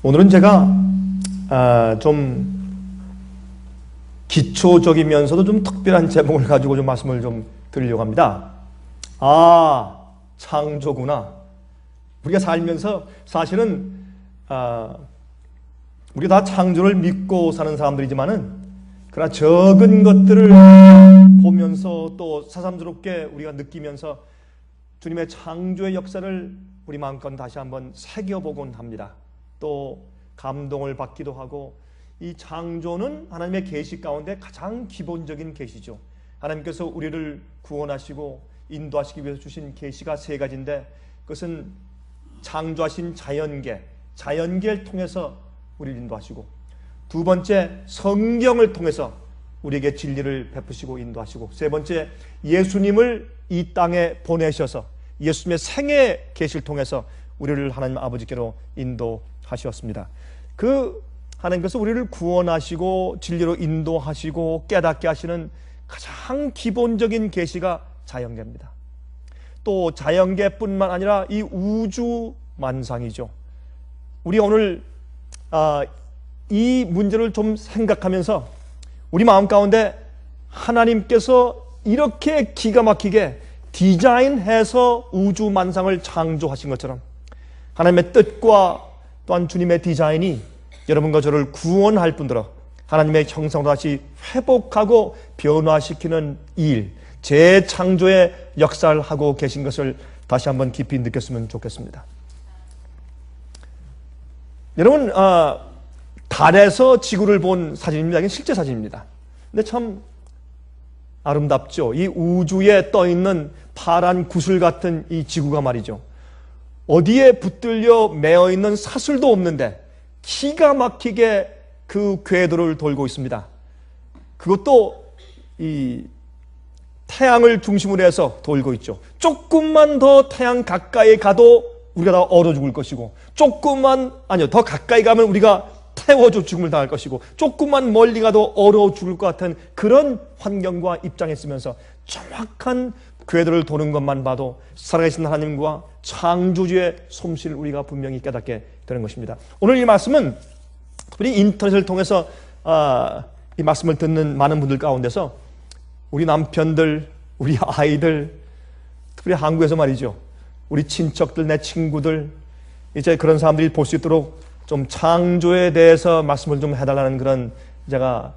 오늘은 제가 좀 기초적이면서도 좀 특별한 제목을 가지고 좀 말씀을 좀 드리려고 합니다. 창조구나. 우리가 살면서 사실은 우리가 다 창조를 믿고 사는 사람들이지만은 그러나 적은 것들을 보면서 또 새삼스럽게 우리가 느끼면서 주님의 창조의 역사를 우리 마음껏 다시 한번 새겨보곤 합니다. 또 감동을 받기도 하고, 이 창조는 하나님의 계시 가운데 가장 기본적인 계시죠. 하나님께서 우리를 구원하시고 인도하시기 위해서 주신 계시가 세 가지인데, 그것은 창조하신 자연계를 통해서 우리를 인도하시고, 두 번째 성경을 통해서 우리에게 진리를 베푸시고 인도하시고, 세 번째 예수님을 이 땅에 보내셔서 예수님의 생애 계시를 통해서 우리를 하나님 아버지께로 인도하셨습니다. 그 하나님께서 우리를 구원하시고 진리로 인도하시고 깨닫게 하시는 가장 기본적인 계시가 자연계입니다. 또 자연계뿐만 아니라 이 우주 만상이죠. 우리 오늘 이 문제를 좀 생각하면서 우리 마음 가운데 하나님께서 이렇게 기가 막히게 디자인해서 우주 만상을 창조하신 것처럼 하나님의 뜻과 또한 주님의 디자인이 여러분과 저를 구원할 뿐더러 하나님의 형상으로 다시 회복하고 변화시키는 일, 재창조의 역사를 하고 계신 것을 다시 한번 깊이 느꼈으면 좋겠습니다. 여러분, 달에서 지구를 본 사진입니다. 이게 실제 사진입니다. 근데 참 아름답죠. 이 우주에 떠있는 파란 구슬 같은 이 지구가 말이죠. 어디에 붙들려 매어있는 사슬도 없는데 기가 막히게 그 궤도를 돌고 있습니다. 그것도 이 태양을 중심으로 해서 돌고 있죠. 조금만 더 태양 가까이 가도 우리가 다 얼어 죽을 것이고, 더 가까이 가면 우리가 태워져 죽음을 당할 것이고, 조금만 멀리 가도 얼어 죽을 것 같은 그런 환경과 입장에 있으면서 정확한 궤도를 도는 것만 봐도 살아계신 하나님과 창조주의 솜씨를 우리가 분명히 깨닫게 되는 것입니다. 오늘 이 말씀은 특별히 인터넷을 통해서 이 말씀을 듣는 많은 분들 가운데서 우리 남편들, 우리 아이들, 특별히 한국에서 말이죠, 우리 친척들, 내 친구들, 이제 그런 사람들이 볼 수 있도록 좀 창조에 대해서 말씀을 좀 해달라는 그런 제가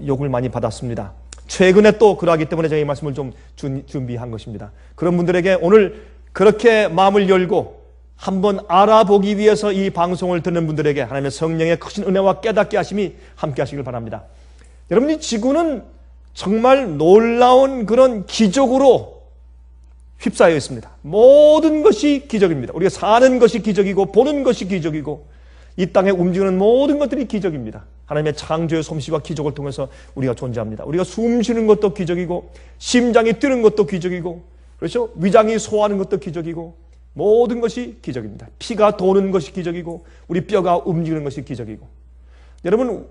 요구를 많이 받았습니다. 최근에 또 그러하기 때문에 제가 이 말씀을 좀 준비한 것입니다. 그런 분들에게 오늘 그렇게 마음을 열고 한번 알아보기 위해서 이 방송을 듣는 분들에게 하나님의 성령의 크신 은혜와 깨닫게 하심이 함께 하시길 바랍니다. 여러분, 이 지구는 정말 놀라운 그런 기적으로 휩싸여 있습니다. 모든 것이 기적입니다. 우리가 사는 것이 기적이고 보는 것이 기적이고 이 땅에 움직이는 모든 것들이 기적입니다. 하나님의 창조의 솜씨와 기적을 통해서 우리가 존재합니다. 우리가 숨 쉬는 것도 기적이고, 심장이 뛰는 것도 기적이고, 그렇죠? 위장이 소화하는 것도 기적이고, 모든 것이 기적입니다. 피가 도는 것이 기적이고, 우리 뼈가 움직이는 것이 기적이고. 여러분,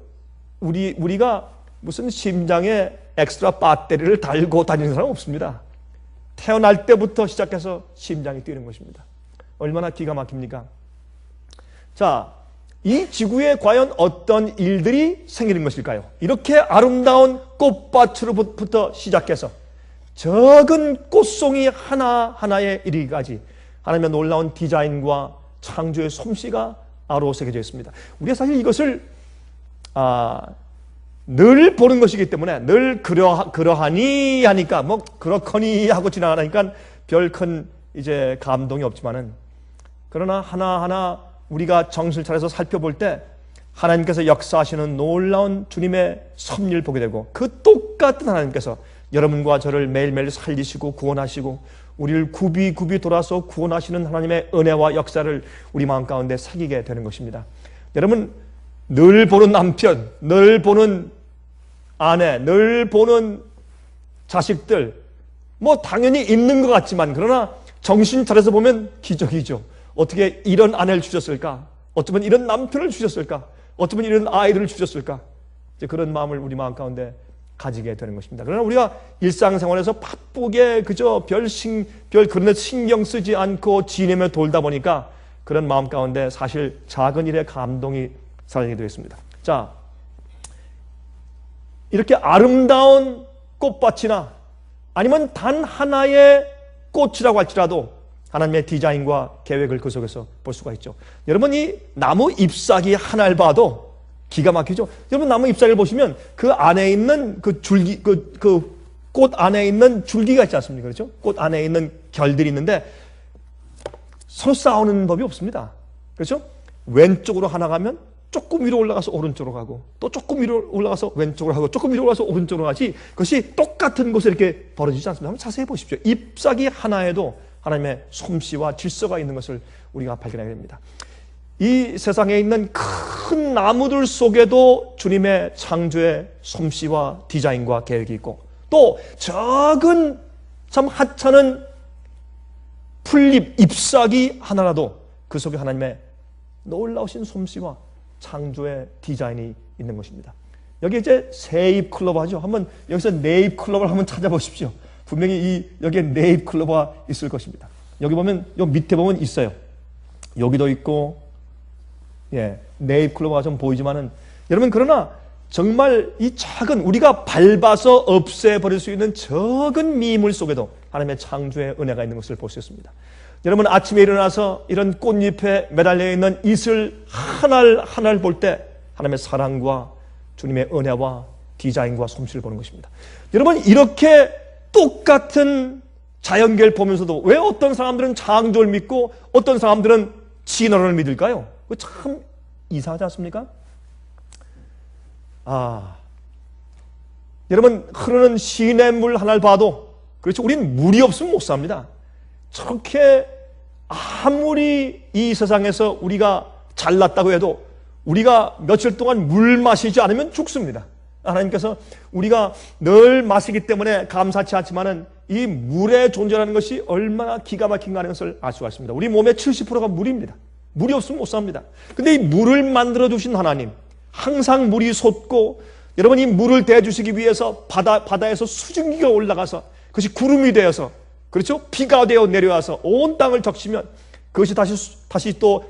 우리가 무슨 심장에 엑스트라 배터리를 달고 다니는 사람 없습니다. 태어날 때부터 시작해서 심장이 뛰는 것입니다. 얼마나 기가 막힙니까? 자, 이 지구에 과연 어떤 일들이 생기는 것일까요? 이렇게 아름다운 꽃밭으로부터 시작해서 적은 꽃송이 하나하나에 이르기까지 하나님의 놀라운 디자인과 창조의 솜씨가 아로새겨져 있습니다. 우리가 사실 이것을 늘 보는 것이기 때문에 늘 그러하니 하니까 그렇거니 하고 지나가니까 별 큰 이제 감동이 없지만은, 그러나 하나하나 우리가 정신을 차려서 살펴볼 때 하나님께서 역사하시는 놀라운 주님의 섭리를 보게 되고, 그 똑같은 하나님께서 여러분과 저를 매일매일 살리시고 구원하시고 우리를 굽이 돌아서 구원하시는 하나님의 은혜와 역사를 우리 마음 가운데 새기게 되는 것입니다. 여러분, 늘 보는 남편, 늘 보는 아내, 늘 보는 자식들, 당연히 있는 것 같지만, 그러나 정신 차려서 보면 기적이죠. 어떻게 이런 아내를 주셨을까? 어쩌면 이런 남편을 주셨을까? 어쩌면 이런 아이들을 주셨을까? 이제 그런 마음을 우리 마음 가운데 가지게 되는 것입니다. 그러나 우리가 일상생활에서 바쁘게 그저 별 그런 데 신경 쓰지 않고 지내며 돌다 보니까 그런 마음 가운데 사실 작은 일에 감동이 살아나기도 했습니다. 자, 이렇게 아름다운 꽃밭이나 아니면 단 하나의 꽃이라고 할지라도 하나님의 디자인과 계획을 그 속에서 볼 수가 있죠. 여러분, 이 나무 잎사귀 하나를 봐도 기가 막히죠. 여러분, 나무 잎사귀를 보시면 그 안에 있는 그 줄기, 꽃 안에 있는 줄기가 있지 않습니까? 그렇죠? 꽃 안에 있는 결들이 있는데 서로 싸우는 법이 없습니다. 그렇죠? 왼쪽으로 하나 가면 조금 위로 올라가서 오른쪽으로 가고, 또 조금 위로 올라가서 왼쪽으로 하고, 조금 위로 올라가서 오른쪽으로 가지, 그것이 똑같은 곳에 이렇게 벌어지지 않습니다. 한번 자세히 보십시오. 잎사귀 하나에도 하나님의 솜씨와 질서가 있는 것을 우리가 발견하게 됩니다. 이 세상에 있는 큰 나무들 속에도 주님의 창조의 솜씨와 디자인과 계획이 있고, 또 적은 참 하찮은 풀잎, 잎사귀 하나라도 그 속에 하나님의 놀라우신 솜씨와 창조의 디자인이 있는 것입니다. 여기 이제 새잎 클로버 하죠. 한번 여기서 네잎 클로버를 한번 찾아보십시오. 분명히 여기에 네잎 클로버가 있을 것입니다. 여기 보면, 요 밑에 보면 있어요. 여기도 있고, 예, 네잎 클로버가 좀 보이지만은, 여러분, 그러나 정말 이 작은, 우리가 밟아서 없애버릴 수 있는 적은 미물 속에도 하나님의 창조의 은혜가 있는 것을 볼 수 있습니다. 여러분, 아침에 일어나서 이런 꽃잎에 매달려 있는 이슬 하나를 볼 때 하나님의 사랑과 주님의 은혜와 디자인과 솜씨를 보는 것입니다. 여러분, 이렇게 똑같은 자연계를 보면서도 왜 어떤 사람들은 창조를 믿고 어떤 사람들은 진화론을 믿을까요? 그거 참 이상하지 않습니까? 여러분, 흐르는 시냇물 하나를 봐도, 그렇죠? 우린 물이 없으면 못 삽니다. 저렇게 아무리 이 세상에서 우리가 잘났다고 해도 우리가 며칠 동안 물 마시지 않으면 죽습니다. 하나님께서 우리가 늘 마시기 때문에 감사치 않지만은 이 물의 존재라는 것이 얼마나 기가 막힌가 하는 것을 알 수가 있습니다. 우리 몸의 70%가 물입니다. 물이 없으면 못 삽니다. 근데 이 물을 만들어 주신 하나님, 항상 물이 솟고, 여러분, 이 물을 대주시기 위해서 바다에서 수증기가 올라가서 그것이 구름이 되어서, 그렇죠? 비가 되어 내려와서 온 땅을 적시면 그것이 다시 또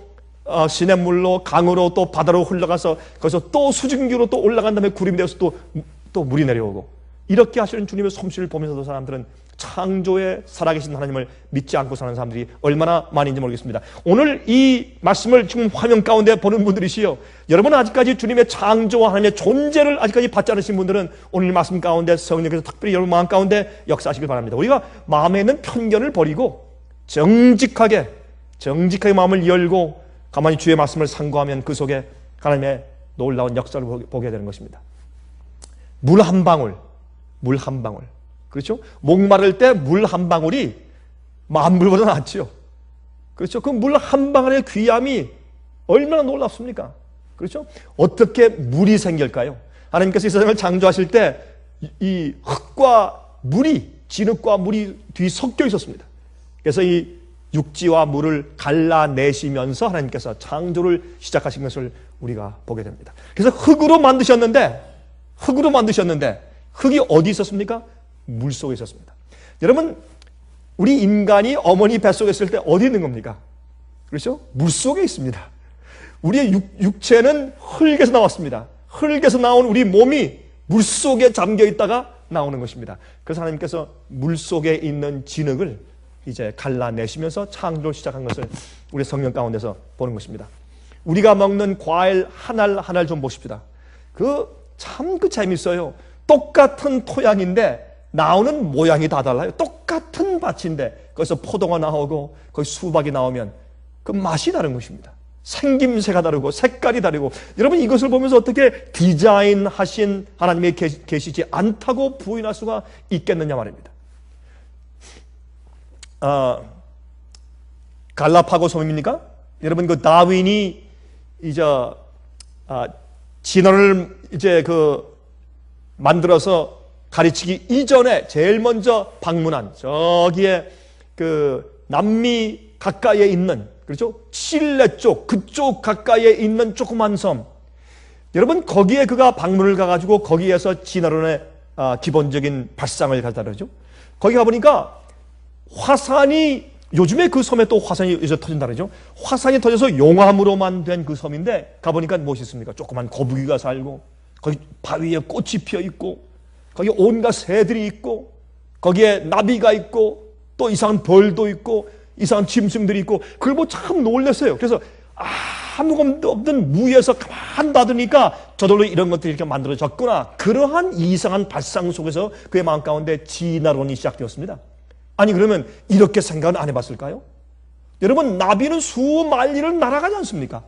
시냇물로, 강으로, 또 바다로 흘러가서 거기서 또 수증기로 또 올라간 다음에 구름이 되어서 또 물이 내려오고, 이렇게 하시는 주님의 솜씨를 보면서도 사람들은 창조에 살아계신 하나님을 믿지 않고 사는 사람들이 얼마나 많은지 모르겠습니다. 오늘 이 말씀을 지금 화면 가운데 보는 분들이시요, 여러분은 아직까지 주님의 창조와 하나님의 존재를 아직까지 받지 않으신 분들은 오늘 말씀 가운데 성령께서 특별히 여러분 마음 가운데 역사하시길 바랍니다. 우리가 마음에 있는 편견을 버리고 정직하게 마음을 열고 가만히 주의 말씀을 상고하면 그 속에 하나님의 놀라운 역사를 보게 되는 것입니다. 물 한 방울, 그렇죠? 목마를 때 물 한 방울이 만물보다 낫지요. 그렇죠? 그 물 한 방울의 귀함이 얼마나 놀랍습니까? 그렇죠? 어떻게 물이 생길까요? 하나님께서 이 세상을 창조하실 때 이 흙과 물이, 진흙과 물이 뒤섞여 있었습니다. 그래서 이 육지와 물을 갈라내시면서 하나님께서 창조를 시작하신 것을 우리가 보게 됩니다. 그래서 흙으로 만드셨는데 흙이 어디 있었습니까? 물 속에 있었습니다. 여러분, 우리 인간이 어머니 뱃속에 있을 때 어디 있는 겁니까? 그렇죠? 물 속에 있습니다. 우리의 육체는 흙에서 나왔습니다. 흙에서 나온 우리 몸이 물 속에 잠겨 있다가 나오는 것입니다. 그래서 하나님께서 물 속에 있는 진흙을 이제 갈라내시면서 창조를 시작한 것을 우리 성경 가운데서 보는 것입니다. 우리가 먹는 과일 하나를 좀 보십시다. 참 재밌어요. 똑같은 토양인데 나오는 모양이 다 달라요. 똑같은 밭인데 거기서 포도가 나오고 거기 수박이 나오면 그 맛이 다른 것입니다. 생김새가 다르고 색깔이 다르고, 여러분, 이것을 보면서 어떻게 디자인하신 하나님이 계시지 않다고 부인할 수가 있겠느냐 말입니다. 갈라파고 섬입니까? 여러분, 그 다윈이 이제 진화를 이제 만들어서 가르치기 이전에 제일 먼저 방문한 저기에 남미 가까이에 있는, 그렇죠? 칠레 쪽, 그쪽 가까이에 있는 조그만 섬. 여러분, 거기에 그가 방문을 가가지고 거기에서 진화론의 기본적인 발상을 가르쳐죠. 거기 가보니까 화산이 요즘에 그 섬에 또 화산이 이제 터진다 그러죠. 화산이 터져서 용암으로만 된 그 섬인데 가보니까 무엇이 있습니까? 조그만 거북이가 살고, 거기 바위에 꽃이 피어 있고, 거기 온갖 새들이 있고, 거기에 나비가 있고, 또 이상한 벌도 있고, 이상한 짐승들이 있고, 그걸 보고 참 놀랐어요. 그래서 아무것도 없는 무에서 가만 놔두니까 저절로 이런 것들이 이렇게 만들어졌구나. 그러한 이상한 발상 속에서 그의 마음 가운데 진화론이 시작되었습니다. 아니 그러면 이렇게 생각은 안 해봤을까요? 여러분, 나비는 수만리를 날아가지 않습니까?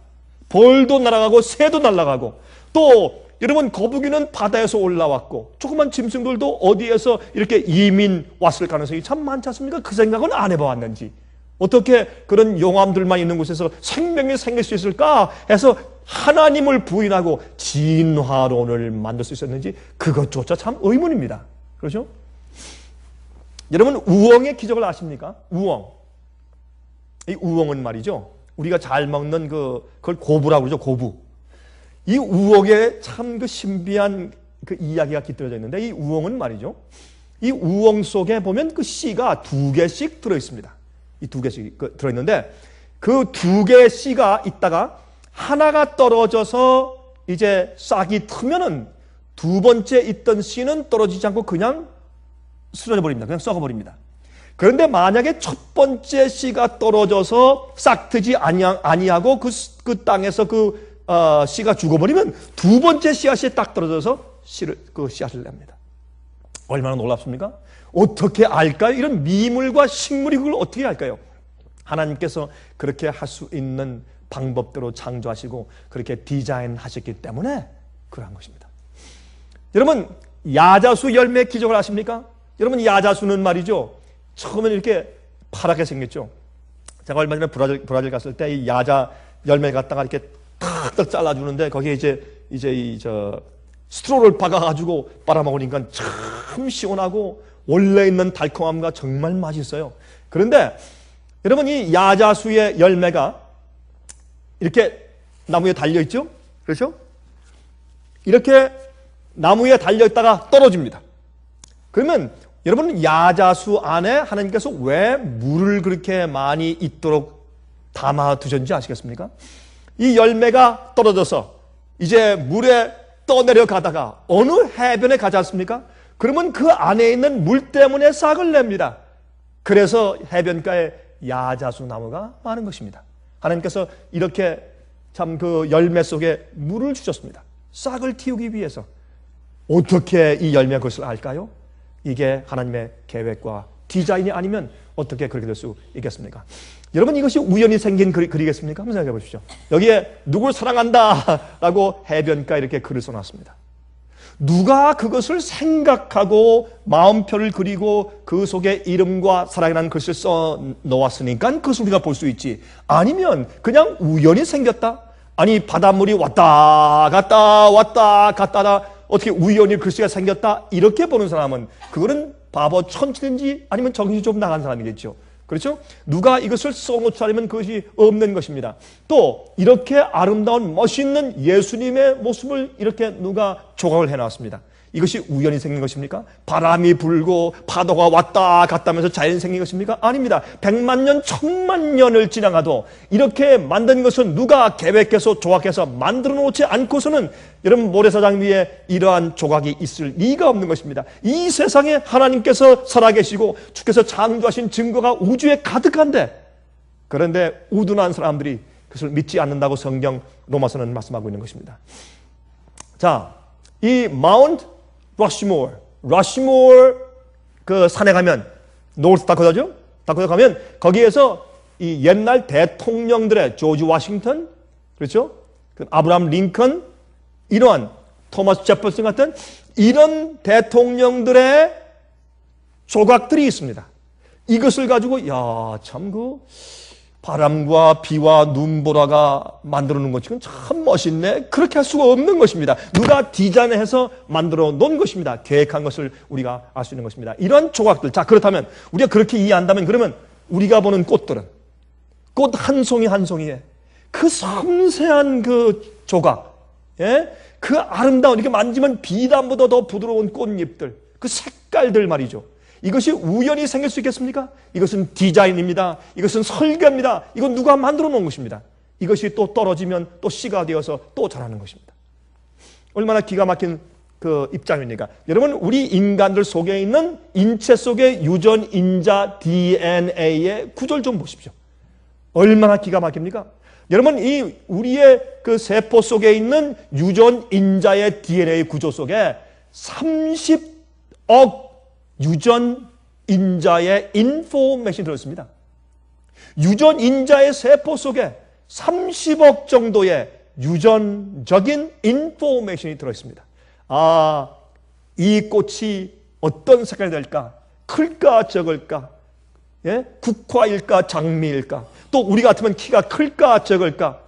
벌도 날아가고 새도 날아가고, 또 여러분, 거북이는 바다에서 올라왔고, 조그만 짐승들도 어디에서 이렇게 이민 왔을 가능성이 참 많지 않습니까? 그 생각은 안 해봤는지, 어떻게 그런 용암들만 있는 곳에서 생명이 생길 수 있을까 해서 하나님을 부인하고 진화론을 만들 수 있었는지, 그것조차 참 의문입니다. 그렇죠? 여러분, 우엉의 기적을 아십니까? 우엉. 이 우엉은 말이죠, 우리가 잘 먹는 그걸 고부라고 그러죠. 고부. 이 우엉에 참 그 신비한 그 이야기가 깃들어져 있는데, 이 우엉은 말이죠, 이 우엉 속에 보면 그 씨가 2개씩 들어있습니다. 이 2개씩 들어있는데, 그 2개의 씨가 있다가 하나가 떨어져서 이제 싹이 트면은 두 번째 있던 씨는 떨어지지 않고 그냥 쓰러져 버립니다. 그냥 썩어버립니다. 그런데 만약에 첫 번째 씨가 떨어져서 싹 트지 아니하고 그 땅에서 씨가 죽어버리면 두 번째 씨앗이 딱 떨어져서 씨앗을 냅니다. 얼마나 놀랍습니까? 어떻게 알까요? 이런 미물과 식물이 그걸 어떻게 알까요? 하나님께서 그렇게 할 수 있는 방법대로 창조하시고 그렇게 디자인하셨기 때문에 그러한 것입니다. 여러분, 야자수 열매 기적을 아십니까? 여러분, 야자수는 말이죠, 처음엔 이렇게 파랗게 생겼죠. 제가 얼마 전에 브라질 갔을 때 이 야자 열매 갖다가 이렇게 탁탁 잘라주는데, 거기에 이제 스트로를 박아가지고 빨아먹으니까 참 시원하고 원래 있는 달콤함과 정말 맛있어요. 그런데 여러분, 이 야자수의 열매가 이렇게 나무에 달려있죠? 그렇죠? 이렇게 나무에 달려있다가 떨어집니다. 그러면 여러분, 야자수 안에 하나님께서 왜 물을 그렇게 많이 있도록 담아두셨는지 아시겠습니까? 이 열매가 떨어져서 이제 물에 떠내려가다가 어느 해변에 가지 않습니까? 그러면 그 안에 있는 물 때문에 싹을 냅니다. 그래서 해변가에 야자수 나무가 많은 것입니다. 하나님께서 이렇게 참 그 열매 속에 물을 주셨습니다. 싹을 틔우기 위해서. 어떻게 이 열매 것을 알까요? 이게 하나님의 계획과 디자인이 아니면 어떻게 그렇게 될 수 있겠습니까? 여러분, 이것이 우연히 생긴 글이겠습니까? 한번 생각해 보십시오. 여기에 누굴 사랑한다 라고 해변가에 이렇게 글을 써놨습니다. 누가 그것을 생각하고 마음표를 그리고 그 속에 이름과 사랑이라는 글씨를 써 놓았으니까 그것을 우리가 볼 수 있지, 아니면 그냥 우연히 생겼다? 아니, 바닷물이 왔다 갔다 어떻게 우연히 글씨가 생겼다? 이렇게 보는 사람은 그거는 바보 천치든지 아니면 정신이 좀 나간 사람이겠죠. 그렇죠? 누가 이것을 써놓지 않으면 그것이 없는 것입니다. 또 이렇게 아름다운 멋있는 예수님의 모습을 이렇게 누가 조각을 해놨습니다. 이것이 우연히 생긴 것입니까? 바람이 불고 파도가 왔다 갔다 하면서 자연이 생긴 것입니까? 아닙니다. 100만 년, 1000만 년을 지나가도 이렇게 만든 것은 누가 계획해서 조각해서 만들어 놓지 않고서는 여러분, 모래사장 위에 이러한 조각이 있을 리가 없는 것입니다. 이 세상에 하나님께서 살아계시고 주께서 창조하신 증거가 우주에 가득한데, 그런데 우둔한 사람들이 그것을 믿지 않는다고 성경 로마서는 말씀하고 있는 것입니다. 자, 이 마운트 러시모어 그 산에 가면, 노스 다코타죠? 다코타 가면 거기에서 이 옛날 대통령들의 조지 워싱턴, 그렇죠? 그 아브라함 링컨, 이러한 토마스 제퍼슨 같은 이런 대통령들의 조각들이 있습니다. 이것을 가지고 참 바람과 비와 눈보라가 만들어 놓은 것이 참 멋있네. 그렇게 할 수가 없는 것입니다. 누가 디자인해서 만들어 놓은 것입니다. 계획한 것을 우리가 알 수 있는 것입니다. 이런 조각들. 자, 그렇다면 우리가 그렇게 이해한다면, 그러면 우리가 보는 꽃들은 꽃 한 송이 한 송이에 그 섬세한 그 조각, 그 아름다운, 이렇게 만지면 비단보다 더 부드러운 꽃잎들, 그 색깔들 말이죠. 이것이 우연히 생길 수 있겠습니까? 이것은 디자인입니다. 이것은 설계입니다. 이건 누가 만들어 놓은 것입니다. 이것이 또 떨어지면 또 씨가 되어서 또 자라는 것입니다. 얼마나 기가 막힌 그 입장입니까? 여러분, 우리 인간들 속에 있는 인체 속의 유전인자 DNA의 구조를 좀 보십시오. 얼마나 기가 막힙니까? 여러분, 이 우리의 그 세포 속에 있는 유전인자의 DNA 구조 속에 30억 유전인자의 인포메이션이 들어있습니다. 유전인자의 세포 속에 30억 정도의 유전적인 인포메이션이 들어있습니다. 아, 이 꽃이 어떤 색깔이 될까? 클까 적을까? 예? 국화일까 장미일까? 또 우리 같으면 키가 클까 적을까?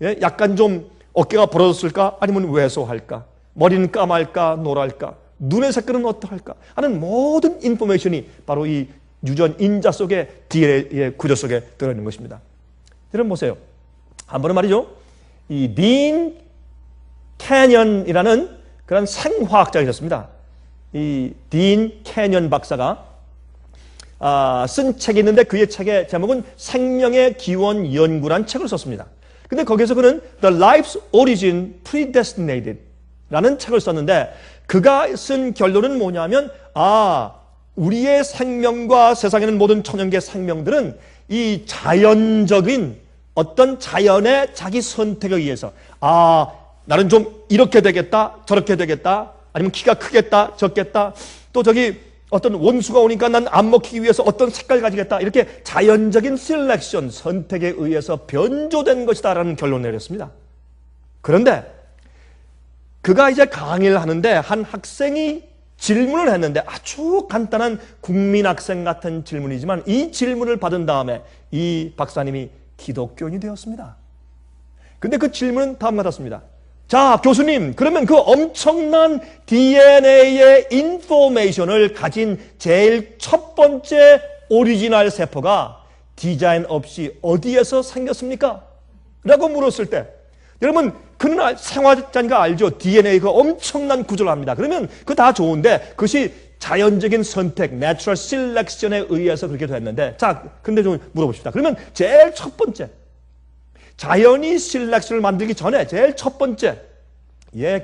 예? 약간 좀 어깨가 벌어졌을까? 아니면 왜소할까? 머리는 까말까 노랄까? 눈의 색깔은 어떠할까? 하는 모든 인포메이션이 바로 이 유전인자 속에 DNA의 구조 속에 들어있는 것입니다. 여러분 보세요. 한 번은 말이죠. 이 딘 캐년이라는 그런 생화학자가 있었습니다. 이 딘 캐년 박사가 쓴 책이 있는데 그의 책의 제목은 생명의 기원 연구라는 책을 썼습니다. 근데 거기서 그는 The Life's Origin Predestinated 라는 책을 썼는데 그가 쓴 결론은 뭐냐면 우리의 생명과 세상에 있는 모든 천연계 생명들은 이 자연적인 어떤 자연의 자기 선택에 의해서 나는 좀 이렇게 되겠다 저렇게 되겠다 아니면 키가 크겠다 적겠다 또 저기 어떤 원수가 오니까 난 안 먹히기 위해서 어떤 색깔 가지겠다 이렇게 자연적인 셀렉션 선택에 의해서 변조된 것이다 라는 결론을 내렸습니다. 그런데 그가 이제 강의를 하는데 한 학생이 질문을 했는데 아주 간단한 국민학생 같은 질문이지만 이 질문을 받은 다음에 이 박사님이 기독교인이 되었습니다. 근데 그 질문은 다음과 같습니다. 자, 교수님, 그러면 그 엄청난 DNA의 인포메이션을 가진 제일 첫 번째 오리지널 세포가 디자인 없이 어디에서 생겼습니까? 라고 물었을 때 여러분, 그는 생화자니까 알죠. DNA 그 엄청난 구조를 합니다. 그러면 그거 다 좋은데 그것이 자연적인 선택, natural selection에 의해서 그렇게 됐는데 자, 근데 좀 물어봅시다. 그러면 제일 첫 번째 자연이 실렉션을 만들기 전에 제일 첫 번째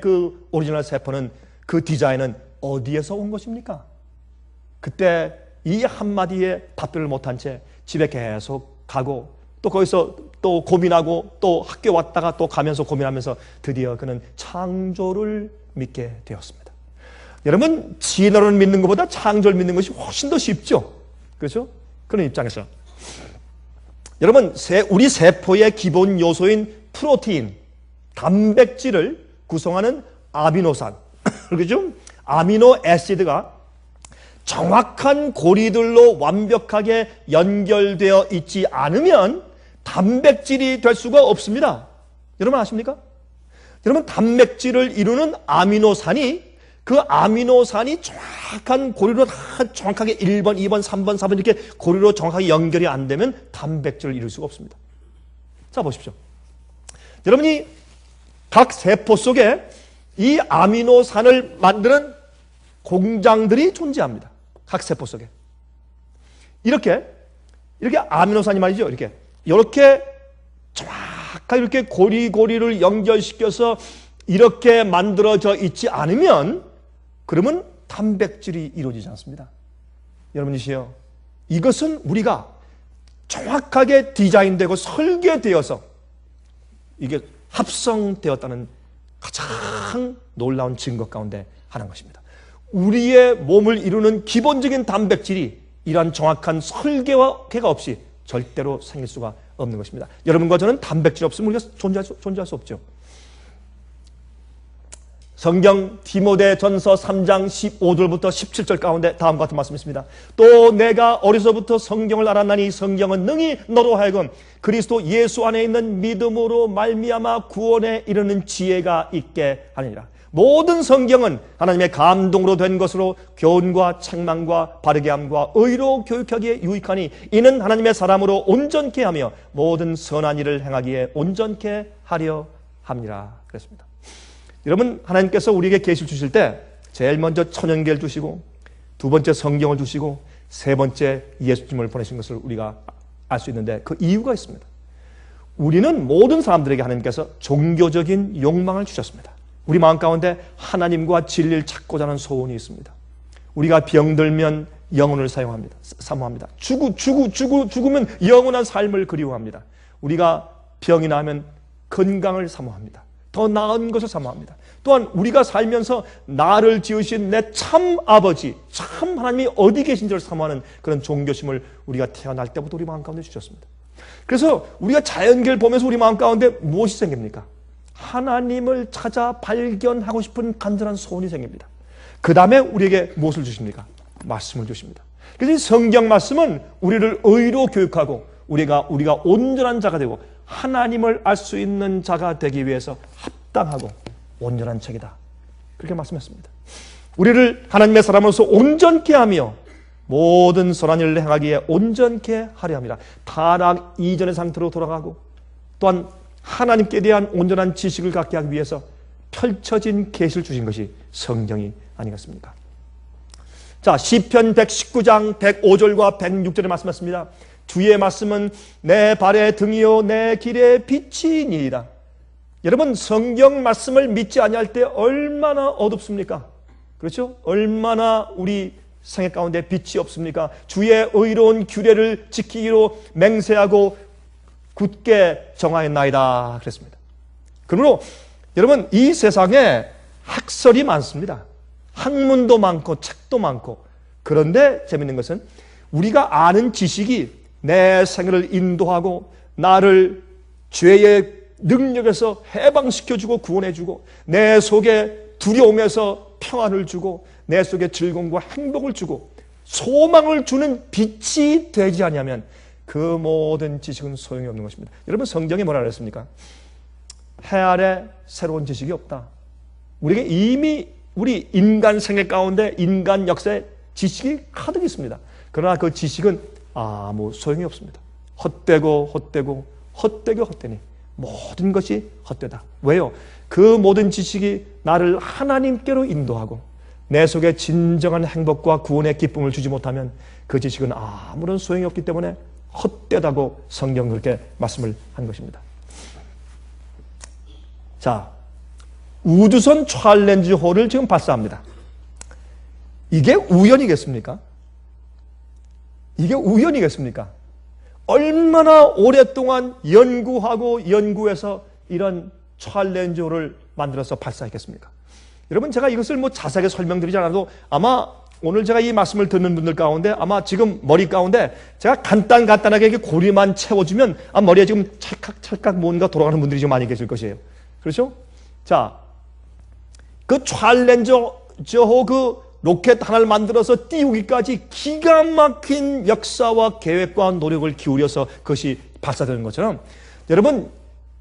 그 오리지널 세포는 그 디자인은 어디에서 온 것입니까? 그때 이 한마디에 답변을 못한 채 집에 계속 가고 또 거기서 또 고민하고 또 학교 왔다가 또 가면서 고민하면서 드디어 그는 창조를 믿게 되었습니다. 여러분, 진화론을 믿는 것보다 창조를 믿는 것이 훨씬 더 쉽죠? 그렇죠? 그런 입장에서 여러분, 우리 세포의 기본 요소인 프로테인, 단백질을 구성하는 아미노산, 그렇죠? 아미노 애시드가 정확한 고리들로 완벽하게 연결되어 있지 않으면 단백질이 될 수가 없습니다. 여러분 아십니까? 여러분, 단백질을 이루는 아미노산이 그 아미노산이 정확한 고리로 정확하게 1번, 2번, 3번, 4번 이렇게 고리로 정확하게 연결이 안 되면 단백질을 이룰 수가 없습니다. 자, 보십시오. 여러분이 각 세포 속에 이 아미노산을 만드는 공장들이 존재합니다. 각 세포 속에. 이렇게 아미노산이 말이죠. 이렇게 정확하게 이렇게 고리고리를 연결시켜서 이렇게 만들어져 있지 않으면 그러면 단백질이 이루어지지 않습니다. 여러분이시여, 이것은 우리가 정확하게 디자인되고 설계되어서 이게 합성되었다는 가장 놀라운 증거 가운데 하나인 것입니다. 우리의 몸을 이루는 기본적인 단백질이 이러한 정확한 설계와 계가 없이 절대로 생길 수가 없는 것입니다. 여러분과 저는 단백질 없으면 우리가 존재할 수 없죠. 성경 디모데전서 3장 15절부터 17절 가운데 다음과 같은 말씀이 있습니다. 또 내가 어려서부터 성경을 알았나니 성경은 능히 너로 하여금 그리스도 예수 안에 있는 믿음으로 말미암아 구원에 이르는 지혜가 있게 하느니라. 모든 성경은 하나님의 감동으로 된 것으로 교훈과 책망과 바르게 함과 의로 교육하기에 유익하니 이는 하나님의 사람으로 온전케 하며 모든 선한 일을 행하기에 온전케 하려 함이라 그랬습니다. 여러분, 하나님께서 우리에게 계시를 주실 때 제일 먼저 천연계를 주시고 두 번째 성경을 주시고 세 번째 예수님을 보내신 것을 우리가 알 수 있는데 그 이유가 있습니다. 우리는 모든 사람들에게 하나님께서 종교적인 욕망을 주셨습니다. 우리 마음 가운데 하나님과 진리를 찾고자 하는 소원이 있습니다. 우리가 병들면 영혼을 사모합니다. 죽으면 영원한 삶을 그리워합니다. 우리가 병이 나면 건강을 사모합니다. 더 나은 것을 사모합니다. 또한 우리가 살면서 나를 지으신 내 참 아버지, 참 하나님이 어디 계신지를 사모하는 그런 종교심을 우리가 태어날 때부터 우리 마음 가운데 주셨습니다. 그래서 우리가 자연계를 보면서 우리 마음 가운데 무엇이 생깁니까? 하나님을 찾아 발견하고 싶은 간절한 소원이 생깁니다. 그 다음에 우리에게 무엇을 주십니까? 말씀을 주십니다. 그래서 이 성경 말씀은 우리를 의로 교육하고 우리가 온전한 자가 되고 하나님을 알 수 있는 자가 되기 위해서 합당하고 온전한 책이다. 그렇게 말씀했습니다. 우리를 하나님의 사람으로서 온전케 하며 모든 선한 일을 행하기에 온전케 하려 합니다. 타락 이전의 상태로 돌아가고 또한 하나님께 대한 온전한 지식을 갖게 하기 위해서 펼쳐진 계시를 주신 것이 성경이 아니겠습니까? 자, 시편 119장 105절과 106절에 말씀했습니다. 주의 말씀은 내 발의 등이요 내 길의 빛이니이다. 여러분, 성경 말씀을 믿지 아니할 때 얼마나 어둡습니까? 그렇죠? 얼마나 우리 생애 가운데 빛이 없습니까? 주의 의로운 규례를 지키기로 맹세하고 굳게 정하였나이다 그랬습니다. 그러므로 여러분, 이 세상에 학설이 많습니다. 학문도 많고 책도 많고, 그런데 재밌는 것은 우리가 아는 지식이 내 생애를 인도하고 나를 죄의 능력에서 해방시켜주고 구원해주고 내 속에 두려움에서 평안을 주고 내 속에 즐거움과 행복을 주고 소망을 주는 빛이 되지 않으면 그 모든 지식은 소용이 없는 것입니다. 여러분, 성경에 뭐라 그랬습니까? 해 아래 새로운 지식이 없다. 우리에게 이미 우리 인간 생애 가운데 인간 역사에 지식이 가득 있습니다. 그러나 그 지식은 아무 소용이 없습니다. 헛되니 모든 것이 헛되다. 왜요? 그 모든 지식이 나를 하나님께로 인도하고 내 속에 진정한 행복과 구원의 기쁨을 주지 못하면 그 지식은 아무런 소용이 없기 때문에 헛되다고 성경은 그렇게 말씀을 한 것입니다. 자, 우주선 챌린지호를 지금 발사합니다. 이게 우연이겠습니까? 이게 우연이겠습니까? 얼마나 오랫동안 연구해서 이런 챌린지호를 만들어서 발사했겠습니까? 여러분, 제가 이것을 자세하게 설명드리지 않아도 아마 오늘 제가 이 말씀을 듣는 분들 가운데 아마 지금 머리 가운데 제가 간단하게 이렇게 고리만 채워주면 머리에 지금 찰칵 뭔가 돌아가는 분들이 좀 많이 계실 것이에요. 그렇죠? 자, 그 챌린저호 그 로켓 하나를 만들어서 띄우기까지 기가 막힌 역사와 계획과 노력을 기울여서 그것이 발사되는 것처럼 여러분,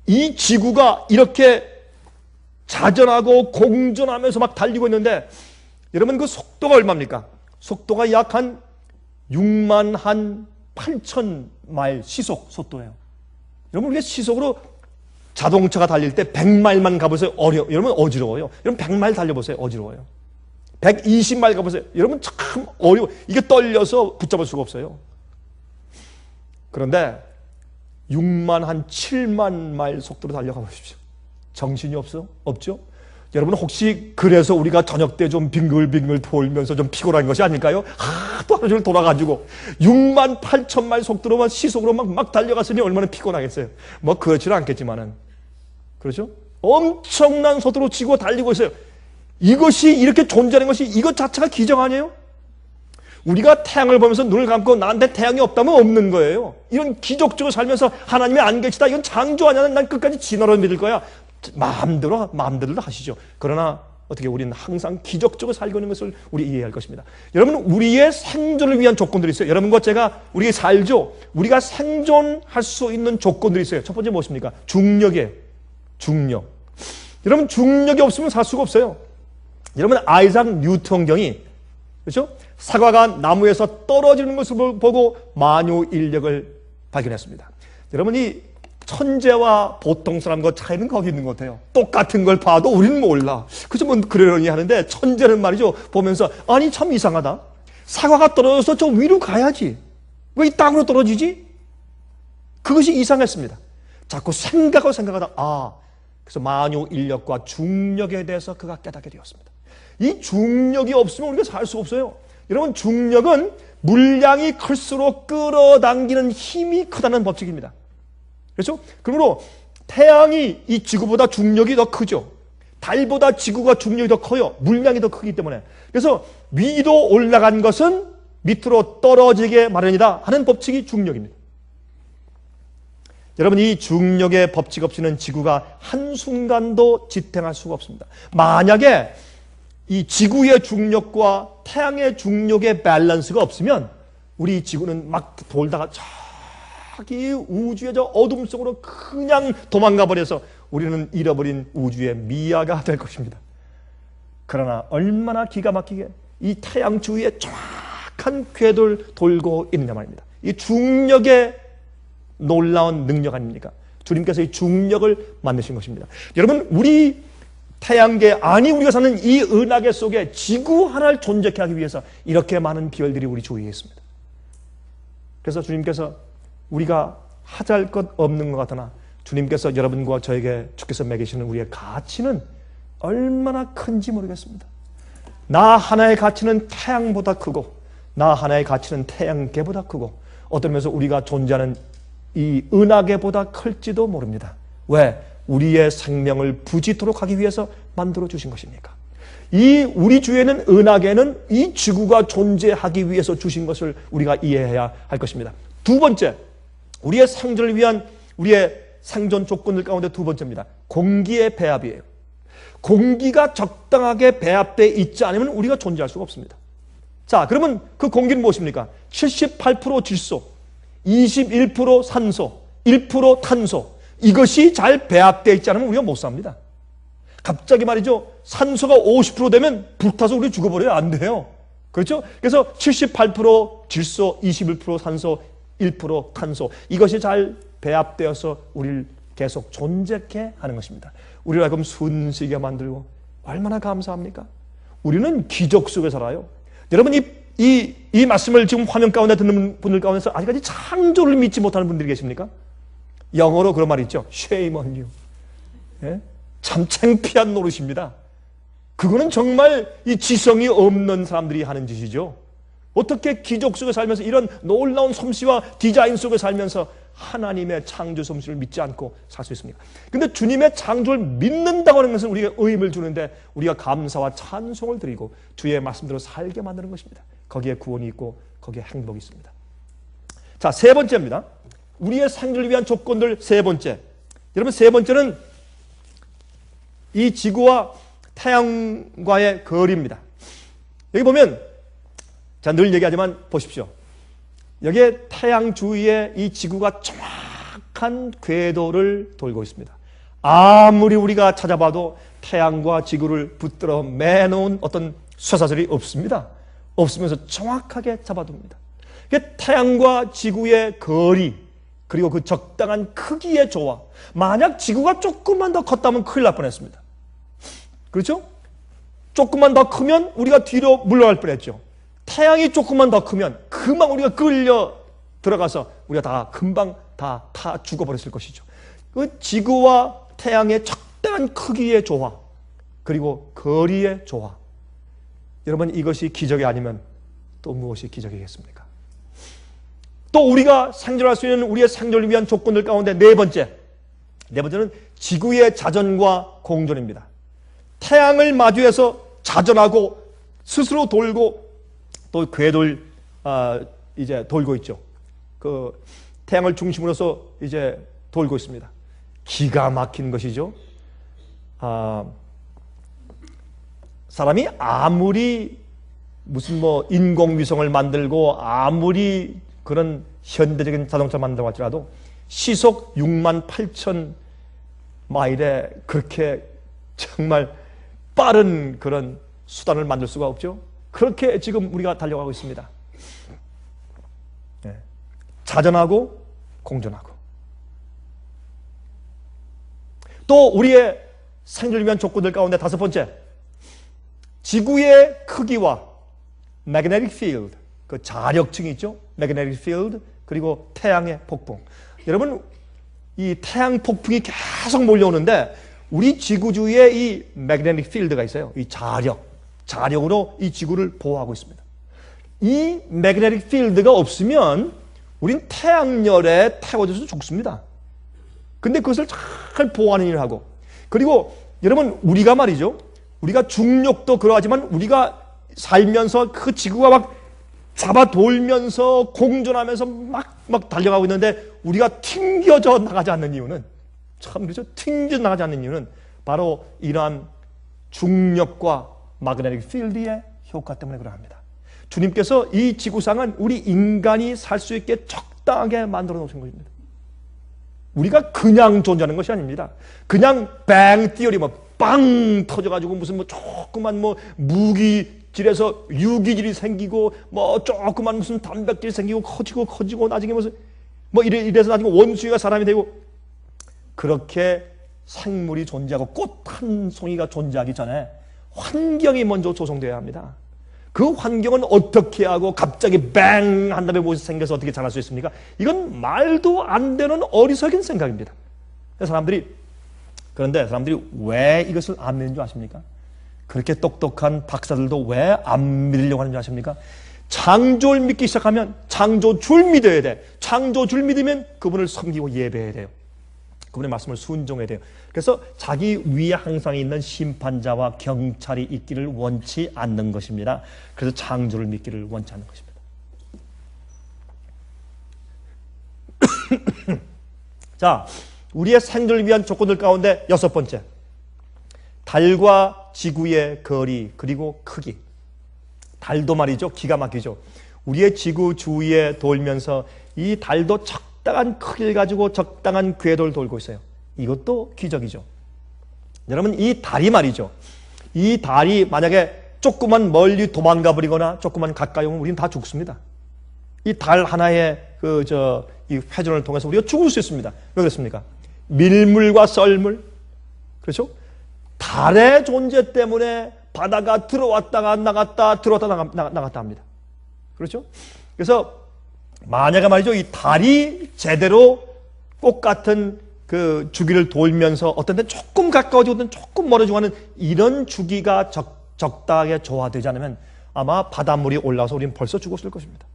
이 지구가 이렇게 자전하고 공전하면서 막 달리고 있는데 여러분, 그 속도가 얼마입니까? 속도가 약 한 6만 한 8천 마일 시속 속도예요. 여러분, 우리가 시속으로 자동차가 달릴 때 100마일만 가보세요. 여러분, 어지러워요. 여러분, 100마일 달려보세요. 어지러워요. 120마일 가보세요. 여러분, 참 어려워. 이게 떨려서 붙잡을 수가 없어요. 그런데 6만 한 7만 마일 속도로 달려가 보십시오. 정신이 없죠? 여러분, 혹시 그래서 우리가 저녁 때 좀 빙글빙글 돌면서 좀 피곤한 것이 아닐까요? 또 하루 종일 돌아가지고 6만 8천 마일 속도로만 시속으로 막 달려갔으니 얼마나 피곤하겠어요. 그렇지는 않겠지만은, 그렇죠? 엄청난 속도로 치고 달리고 있어요. 이것이 이렇게 존재하는 것이 이것 자체가 기적 아니에요? 우리가 태양을 보면서 눈을 감고 나한테 태양이 없다면 없는 거예요. 이런 기적적으로 살면서 하나님이 안 계시다, 이건 창조 아니야. 난 끝까지 진화로 믿을 거야. 마음대로 하시죠. 그러나 어떻게 우리는 항상 기적적으로 살고 있는 것을 우리 이해할 것입니다. 여러분, 우리의 생존을 위한 조건들이 있어요. 여러분과 제가 우리가 살죠. 우리가 생존할 수 있는 조건들이 있어요. 첫 번째 무엇입니까? 중력이에요. 중력. 여러분, 중력이 없으면 살 수가 없어요. 여러분, 아이작 뉴턴경이, 그렇죠? 사과가 나무에서 떨어지는 것을 보고 만유인력을 발견했습니다. 여러분, 이 천재와 보통 사람과 차이는 거기 있는 것 같아요. 똑같은 걸 봐도 우리는 몰라. 그래서 그러려니 하는데 천재는 말이죠, 보면서 아니 참 이상하다. 사과가 떨어져서 저 위로 가야지. 왜 이 땅으로 떨어지지? 그것이 이상했습니다. 자꾸 생각하다, 그래서 만유인력과 중력에 대해서 그가 깨닫게 되었습니다. 이 중력이 없으면 우리가 살 수 없어요. 여러분, 중력은 물량이 클수록 끌어당기는 힘이 크다는 법칙입니다. 그렇죠? 그러므로 태양이 이 지구보다 중력이 더 크죠. 달보다 지구가 중력이 더 커요. 물량이 더 크기 때문에. 그래서 위로 올라간 것은 밑으로 떨어지게 마련이다 하는 법칙이 중력입니다. 여러분, 이 중력의 법칙 없이는 지구가 한순간도 지탱할 수가 없습니다. 만약에 이 지구의 중력과 태양의 중력의 밸런스가 없으면 우리 지구는 막 돌다가 저기 우주의 저 어둠 속으로 그냥 도망가 버려서 우리는 잃어버린 우주의 미아가 될 것입니다. 그러나 얼마나 기가 막히게 이 태양 주위에 정확한 궤도를 돌고 있느냐 말입니다. 이 중력의 놀라운 능력 아닙니까? 주님께서 이 중력을 만드신 것입니다. 여러분, 우리 태양계, 우리가 사는 이 은하계 속에 지구 하나를 존재케 하기 위해서 이렇게 많은 별들이 우리 주위에 있습니다. 그래서 주님께서 우리가 하잘 것 없는 것 같으나 주님께서 여러분과 저에게 주께서 매기시는 우리의 가치는 얼마나 큰지 모르겠습니다. 나 하나의 가치는 태양보다 크고 나 하나의 가치는 태양계보다 크고 어떤 면에서 우리가 존재하는 이 은하계보다 클지도 모릅니다. 왜? 우리의 생명을 부지토록 하기 위해서 만들어 주신 것입니까? 이 우리 주위에는 은하계는 이 지구가 존재하기 위해서 주신 것을 우리가 이해해야 할 것입니다. 두 번째, 우리의 생존을 위한 우리의 생존 조건들 가운데 두 번째입니다. 공기의 배합이에요. 공기가 적당하게 배합되어 있지 않으면 우리가 존재할 수가 없습니다. 자, 그러면 그 공기는 무엇입니까? 78% 질소, 21% 산소, 1% 탄소. 이것이 잘 배합되어 있지 않으면 우리가 못 삽니다. 갑자기 말이죠. 산소가 50% 되면 불타서 우리 죽어버려야 안 돼요. 그렇죠? 그래서 78% 질소, 21% 산소, 1% 탄소. 이것이 잘 배합되어서 우리를 계속 존재케 하는 것입니다. 우리를 하여금 순수하게 만들고 얼마나 감사합니까? 우리는 기적 속에 살아요. 여러분, 이 말씀을 지금 화면 가운데 듣는 분들 가운데서 아직까지 창조를 믿지 못하는 분들이 계십니까? 영어로 그런 말이 있죠. Shame on you. 예? 참 창피한 노릇입니다. 그거는 정말 이 지성이 없는 사람들이 하는 짓이죠. 어떻게 기적 속에 살면서 이런 놀라운 솜씨와 디자인 속에 살면서 하나님의 창조 솜씨를 믿지 않고 살 수 있습니까? 근데 주님의 창조를 믿는다고 하는 것은 우리가 의미를 주는데 우리가 감사와 찬송을 드리고 주의 말씀대로 살게 만드는 것입니다. 거기에 구원이 있고 거기에 행복이 있습니다. 자, 세 번째입니다. 우리의 생존을 위한 조건들 세 번째. 여러분, 세 번째는 이 지구와 태양과의 거리입니다. 여기 보면 제가 늘 얘기하지만 보십시오. 여기에 태양 주위에 이 지구가 정확한 궤도를 돌고 있습니다. 아무리 우리가 찾아봐도 태양과 지구를 붙들어 매놓은 어떤 쇠사슬이 없습니다. 없으면서 정확하게 잡아둡니다. 태양과 지구의 거리, 그리고 그 적당한 크기의 조화. 만약 지구가 조금만 더 컸다면 큰일 날 뻔했습니다. 그렇죠? 조금만 더 크면 우리가 뒤로 물러갈 뻔했죠. 태양이 조금만 더 크면 금방 우리가 끌려 들어가서 우리가 다 금방 다 죽어버렸을 것이죠. 그 지구와 태양의 적당한 크기의 조화, 그리고 거리의 조화. 여러분, 이것이 기적이 아니면 또 무엇이 기적이겠습니까? 또 우리가 생존할 수 있는 우리의 생존을 위한 조건들 가운데 네 번째는 지구의 자전과 공존입니다. 태양을 마주해서 자전하고 스스로 돌고 또 궤도를 이제 돌고 있죠. 그 태양을 중심으로서 이제 돌고 있습니다. 기가 막힌 것이죠. 사람이 아무리 무슨 뭐 인공위성을 만들고 아무리 그런 현대적인 자동차 만든다고 할지라도 시속 68,000 마일에 그렇게 정말 빠른 그런 수단을 만들 수가 없죠. 그렇게 지금 우리가 달려가고 있습니다. 네. 자전하고 공존하고. 또 우리의 생존을 위한 조건들 가운데 다섯 번째, 지구의 크기와 magnetic field, 그 자력층이 있죠. magnetic field, 그리고 태양의 폭풍. 여러분, 이 태양 폭풍이 계속 몰려오는데 우리 지구 주위에 이 magnetic field가 있어요. 이 자력으로 이 지구를 보호하고 있습니다. 이 magnetic field가 없으면 우린 태양열에 태워져서 죽습니다. 근데 그것을 잘 보호하는 일을 하고, 그리고 여러분, 우리가 말이죠, 우리가 중력도 그러하지만 우리가 살면서 그 지구가 막 잡아 돌면서 공존하면서 막 달려가고 있는데 우리가 튕겨져 나가지 않는 이유는, 참 그렇죠, 튕겨 나가지 않는 이유는 바로 이러한 중력과 마그네틱 필드의 효과 때문에 그러합니다. 주님께서 이 지구상은 우리 인간이 살 수 있게 적당하게 만들어 놓으신 것입니다. 우리가 그냥 존재하는 것이 아닙니다. 그냥 뱅 띠어리 빵 터져가지고 무슨 조그만 무기질에서 유기질이 생기고 조그만 무슨 단백질이 생기고 커지고 나중에 무슨 이래서 나중에 원숭이가 사람이 되고, 그렇게 생물이 존재하고 꽃 한 송이가 존재하기 전에 환경이 먼저 조성되어야 합니다. 그 환경은 어떻게 하고 갑자기 뱅 한 다음에 무엇이 생겨서 어떻게 자랄 수 있습니까? 이건 말도 안 되는 어리석은 생각입니다. 그런데 사람들이 왜 이것을 안 믿는 줄 아십니까? 그렇게 똑똑한 박사들도 왜 안 믿으려고 하는 줄 아십니까? 창조를 믿기 시작하면 창조주를 믿어야 돼. 창조주를 믿으면 그분을 섬기고 예배해야 돼요. 그분의 말씀을 순종해야 돼요. 그래서 자기 위에 항상 있는 심판자와 경찰이 있기를 원치 않는 것입니다. 그래서 창조를 믿기를 원치 않는 것입니다. 자, 우리의 생존을 위한 조건들 가운데 6번째, 달과 지구의 거리 그리고 크기. 달도 말이죠, 기가 막히죠. 우리의 지구 주위에 돌면서 이 달도 적당한 크기를 가지고 적당한 궤도를 돌고 있어요. 이것도 기적이죠. 여러분, 이 달이 말이죠, 이 달이 만약에 조금만 멀리 도망가 버리거나 조금만 가까이 오면 우리는 다 죽습니다. 이 달 하나의 이 회전을 통해서 우리가 죽을 수 있습니다. 왜 그렇습니까? 밀물과 썰물, 그렇죠? 달의 존재 때문에 바다가 들어왔다가 나갔다 나갔다 합니다. 그렇죠? 그래서 만약에 말이죠, 이 달이 제대로 똑같은 그 주기를 돌면서 어떤 때 조금 가까워지고 어떤 조금 멀어지고 하는 이런 주기가 적당하게 조화되지 않으면 아마 바닷물이 올라와서 우리는 벌써 죽었을 것입니다.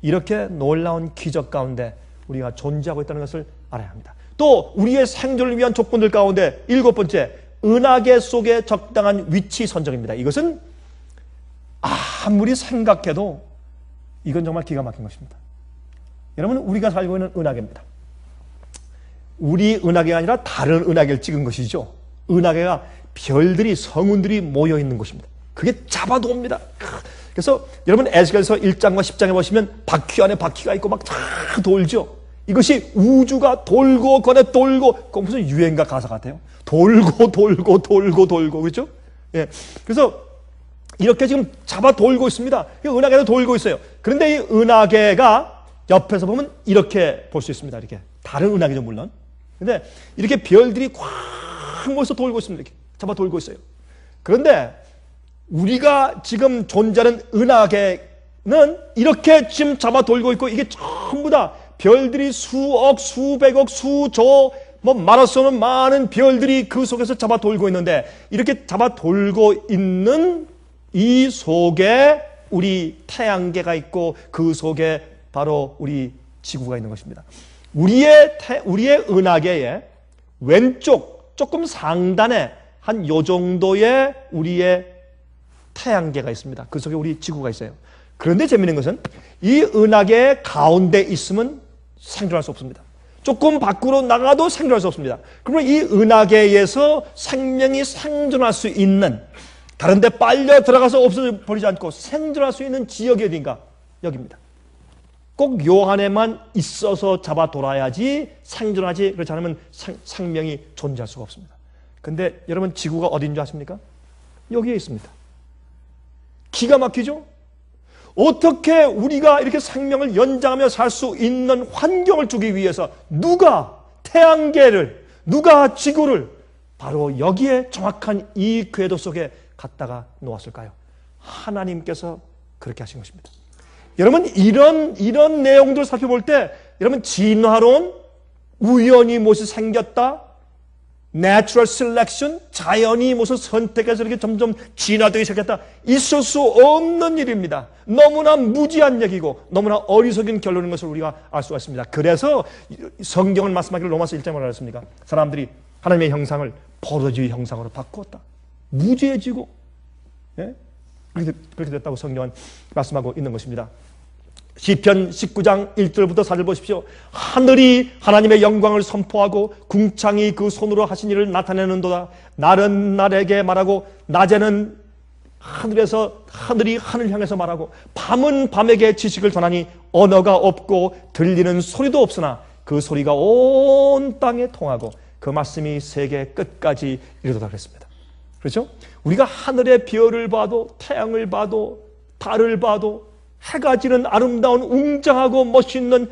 이렇게 놀라운 기적 가운데 우리가 존재하고 있다는 것을 알아야 합니다. 또 우리의 생존을 위한 조건들 가운데 7번째, 은하계 속의 적당한 위치 선정입니다. 이것은 아무리 생각해도 이건 정말 기가 막힌 것입니다. 여러분, 우리가 살고 있는 은하계입니다. 우리 은하계가 아니라 다른 은하계를 찍은 것이죠. 은하계가 별들이, 성운들이 모여있는 곳입니다. 그게 잡아도옵니다. 그래서 여러분, 에스겔서 1장과 10장에 보시면 바퀴 안에 바퀴가 있고 막 다 돌죠. 이것이 우주가 돌고 거네 돌고, 그건 무슨 유행가 가사 같아요. 돌고 그렇죠? 예. 그래서 이렇게 지금 잡아 돌고 있습니다. 은하계도 돌고 있어요. 그런데 이 은하계가 옆에서 보면 이렇게 볼 수 있습니다. 이렇게 다른 은하계죠, 물론. 근데 이렇게 별들이 꽉 모여서 돌고 있습니다. 이렇게 잡아 돌고 있어요. 그런데 우리가 지금 존재하는 은하계는 이렇게 지금 잡아 돌고 있고, 이게 전부 다 별들이 수억, 수백억, 수조, 말할 수 없는 많은 별들이 그 속에서 잡아 돌고 있는데, 이렇게 잡아 돌고 있는 이 속에 우리 태양계가 있고, 그 속에 바로 우리 지구가 있는 것입니다. 우리의 은하계의 왼쪽 조금 상단에 한 요 정도의 우리의 태양계가 있습니다. 그 속에 우리 지구가 있어요. 그런데 재미있는 것은 이 은하계 가운데 있으면 생존할 수 없습니다. 조금 밖으로 나가도 생존할 수 없습니다. 그러면 이 은하계에서 생명이 생존할 수 있는, 다른 데 빨려 들어가서 없어버리지 않고 생존할 수 있는 지역이 어딘가? 여기입니다. 꼭 요 안에만 있어서 잡아 돌아야지 생존하지, 그렇지 않으면 생명이 존재할 수가 없습니다. 근데 여러분, 지구가 어딘 줄 아십니까? 여기에 있습니다. 기가 막히죠? 어떻게 우리가 이렇게 생명을 연장하며 살 수 있는 환경을 주기 위해서 누가 태양계를, 누가 지구를 바로 여기에 정확한 이 궤도 속에 갖다가 놓았을까요? 하나님께서 그렇게 하신 것입니다. 여러분, 이런 내용들을 살펴볼 때, 여러분, 진화론, 우연히 무엇이 생겼다, natural selection, 자연이 무엇을 선택해서 이렇게 점점 진화되기 시작했다, 있을 수 없는 일입니다. 너무나 무지한 얘기고 너무나 어리석은 결론인 것을 우리가 알 수가 있습니다. 그래서 성경을 말씀하기를 로마서 1장에 뭐라 했습니까? 사람들이 하나님의 형상을 버러지의 형상으로 바꾸었다. 무지해지고, 예? 그렇게 됐다고 성경은 말씀하고 있는 것입니다. 시편 19장 1절부터 4절 보십시오. 하늘이 하나님의 영광을 선포하고 궁창이 그 손으로 하신 일을 나타내는도다. 날은 날에게 말하고 낮에는 하늘이 하늘 향해서 말하고 밤은 밤에게 지식을 전하니 언어가 없고 들리는 소리도 없으나 그 소리가 온 땅에 통하고 그 말씀이 세계 끝까지 이르도다 그랬습니다. 그렇죠? 우리가 하늘의 별을 봐도 태양을 봐도 달을 봐도 해가 지는 아름다운 웅장하고 멋있는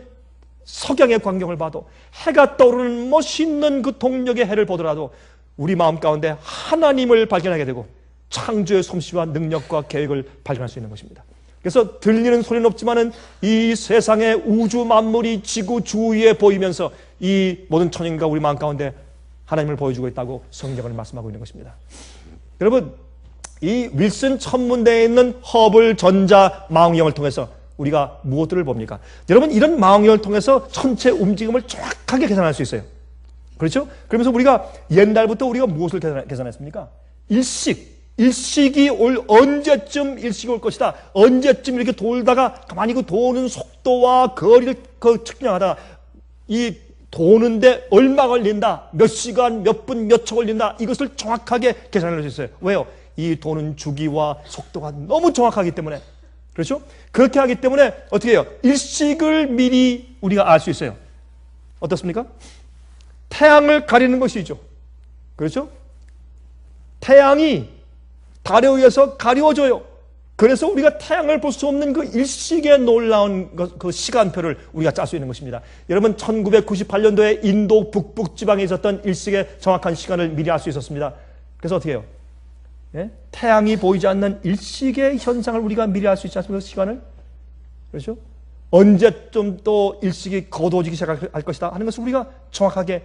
석양의 광경을 봐도 해가 떠오르는 멋있는 그 동력의 해를 보더라도 우리 마음 가운데 하나님을 발견하게 되고 창조의 솜씨와 능력과 계획을 발견할 수 있는 것입니다. 그래서 들리는 소리는 없지만은 이 세상의 우주 만물이 지구 주위에 보이면서 이 모든 천연과 우리 마음 가운데 하나님을 보여주고 있다고 성경은 말씀하고 있는 것입니다. 여러분, 이 윌슨 천문대에 있는 허블 전자 망원경을 통해서 우리가 무엇들을 봅니까? 여러분, 이런 망원경을 통해서 전체 움직임을 정확하게 계산할 수 있어요. 그렇죠? 그러면서 우리가 옛날부터 우리가 무엇을 계산했습니까? 일식이 언제쯤 일식이 올 것이다. 언제쯤 이렇게 돌다가 가만히 그 도는 속도와 거리를 측량하다. 이 도는데 얼마 걸린다. 몇 시간, 몇 분, 몇 초 걸린다. 이것을 정확하게 계산할 수 있어요. 왜요? 이 도는 주기와 속도가 너무 정확하기 때문에. 그렇죠? 그렇게 하기 때문에 어떻게 해요? 일식을 미리 우리가 알 수 있어요. 어떻습니까? 태양을 가리는 것이죠. 그렇죠? 태양이 달에 의해서 가려워져요. 그래서 우리가 태양을 볼 수 없는 그 일식의 놀라운 그 시간표를 우리가 짤 수 있는 것입니다. 여러분, 1998년도에 인도 북부 지방에 있었던 일식의 정확한 시간을 미리 알 수 있었습니다. 그래서 어떻게 해요? 예? 태양이 보이지 않는 일식의 현상을 우리가 미리 알 수 있지 않습니까? 시간을. 그렇죠? 언제쯤 또 일식이 거두어지기 시작할 것이다 하는 것을 우리가 정확하게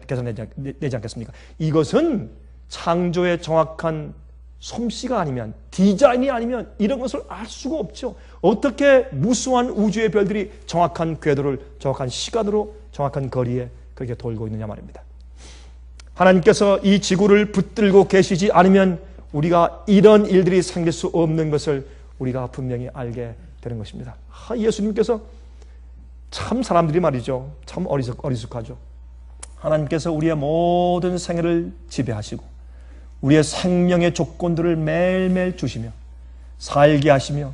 계산내지 않겠습니까? 이것은 창조의 정확한 솜씨가 아니면, 디자인이 아니면 이런 것을 알 수가 없죠. 어떻게 무수한 우주의 별들이 정확한 궤도를 정확한 시간으로 정확한 거리에 그렇게 돌고 있느냐 말입니다. 하나님께서 이 지구를 붙들고 계시지 않으면 우리가 이런 일들이 생길 수 없는 것을 우리가 분명히 알게 되는 것입니다. 예수님께서 참 사람들이 말이죠. 참 어리숙하죠. 하나님께서 우리의 모든 생애를 지배하시고 우리의 생명의 조건들을 매일매일 주시며 살게 하시며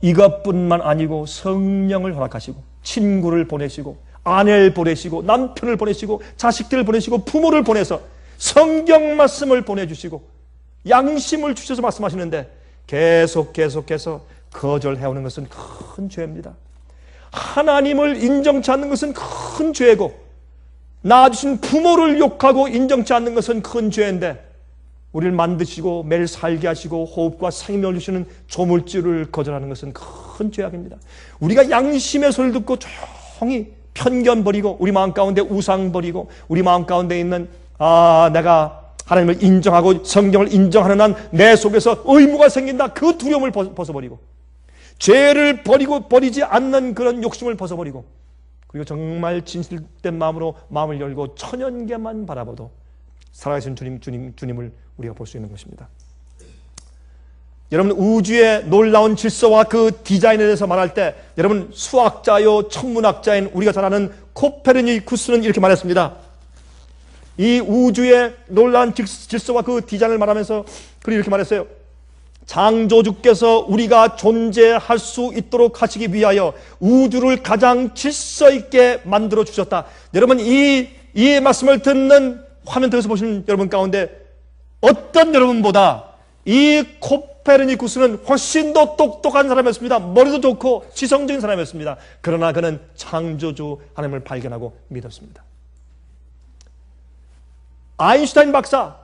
이것뿐만 아니고 성령을 허락하시고 친구를 보내시고 아내를 보내시고 남편을 보내시고 자식들을 보내시고 부모를 보내서 성경 말씀을 보내주시고 양심을 주셔서 말씀하시는데 계속해서 거절해오는 것은 큰 죄입니다. 하나님을 인정치 않는 것은 큰 죄고 낳아주신 부모를 욕하고 인정치 않는 것은 큰 죄인데 우리를 만드시고 매일 살게 하시고 호흡과 생명을 주시는 조물주를 거절하는 것은 큰 죄악입니다. 우리가 양심의 소리를 듣고 조용히 편견 버리고 우리 마음 가운데 우상 버리고 우리 마음 가운데 있는 내가 하나님을 인정하고 성경을 인정하는 한 내 속에서 의무가 생긴다. 그 두려움을 벗어버리고 죄를 버리지 않는 그런 욕심을 벗어버리고 그리고 정말 진실된 마음으로 마음을 열고 천연계만 바라봐도 살아계신 주님을 우리가 볼 수 있는 것입니다. 여러분, 우주의 놀라운 질서와 그 디자인에 대해서 말할 때 여러분, 수학자요 천문학자인 우리가 잘 아는 코페르니쿠스는 이렇게 말했습니다. 이 우주의 놀라운 질서와 그 디자인을 말하면서 그리고 이렇게 말했어요. 창조주께서 우리가 존재할 수 있도록 하시기 위하여 우주를 가장 질서 있게 만들어 주셨다. 여러분, 이 말씀을 듣는 화면 통해서 보시는 여러분 가운데 어떤 여러분보다 이 코페르니쿠스는 훨씬 더 똑똑한 사람이었습니다. 머리도 좋고 지성적인 사람이었습니다. 그러나 그는 창조주 하나님을 발견하고 믿었습니다. 아인슈타인 박사,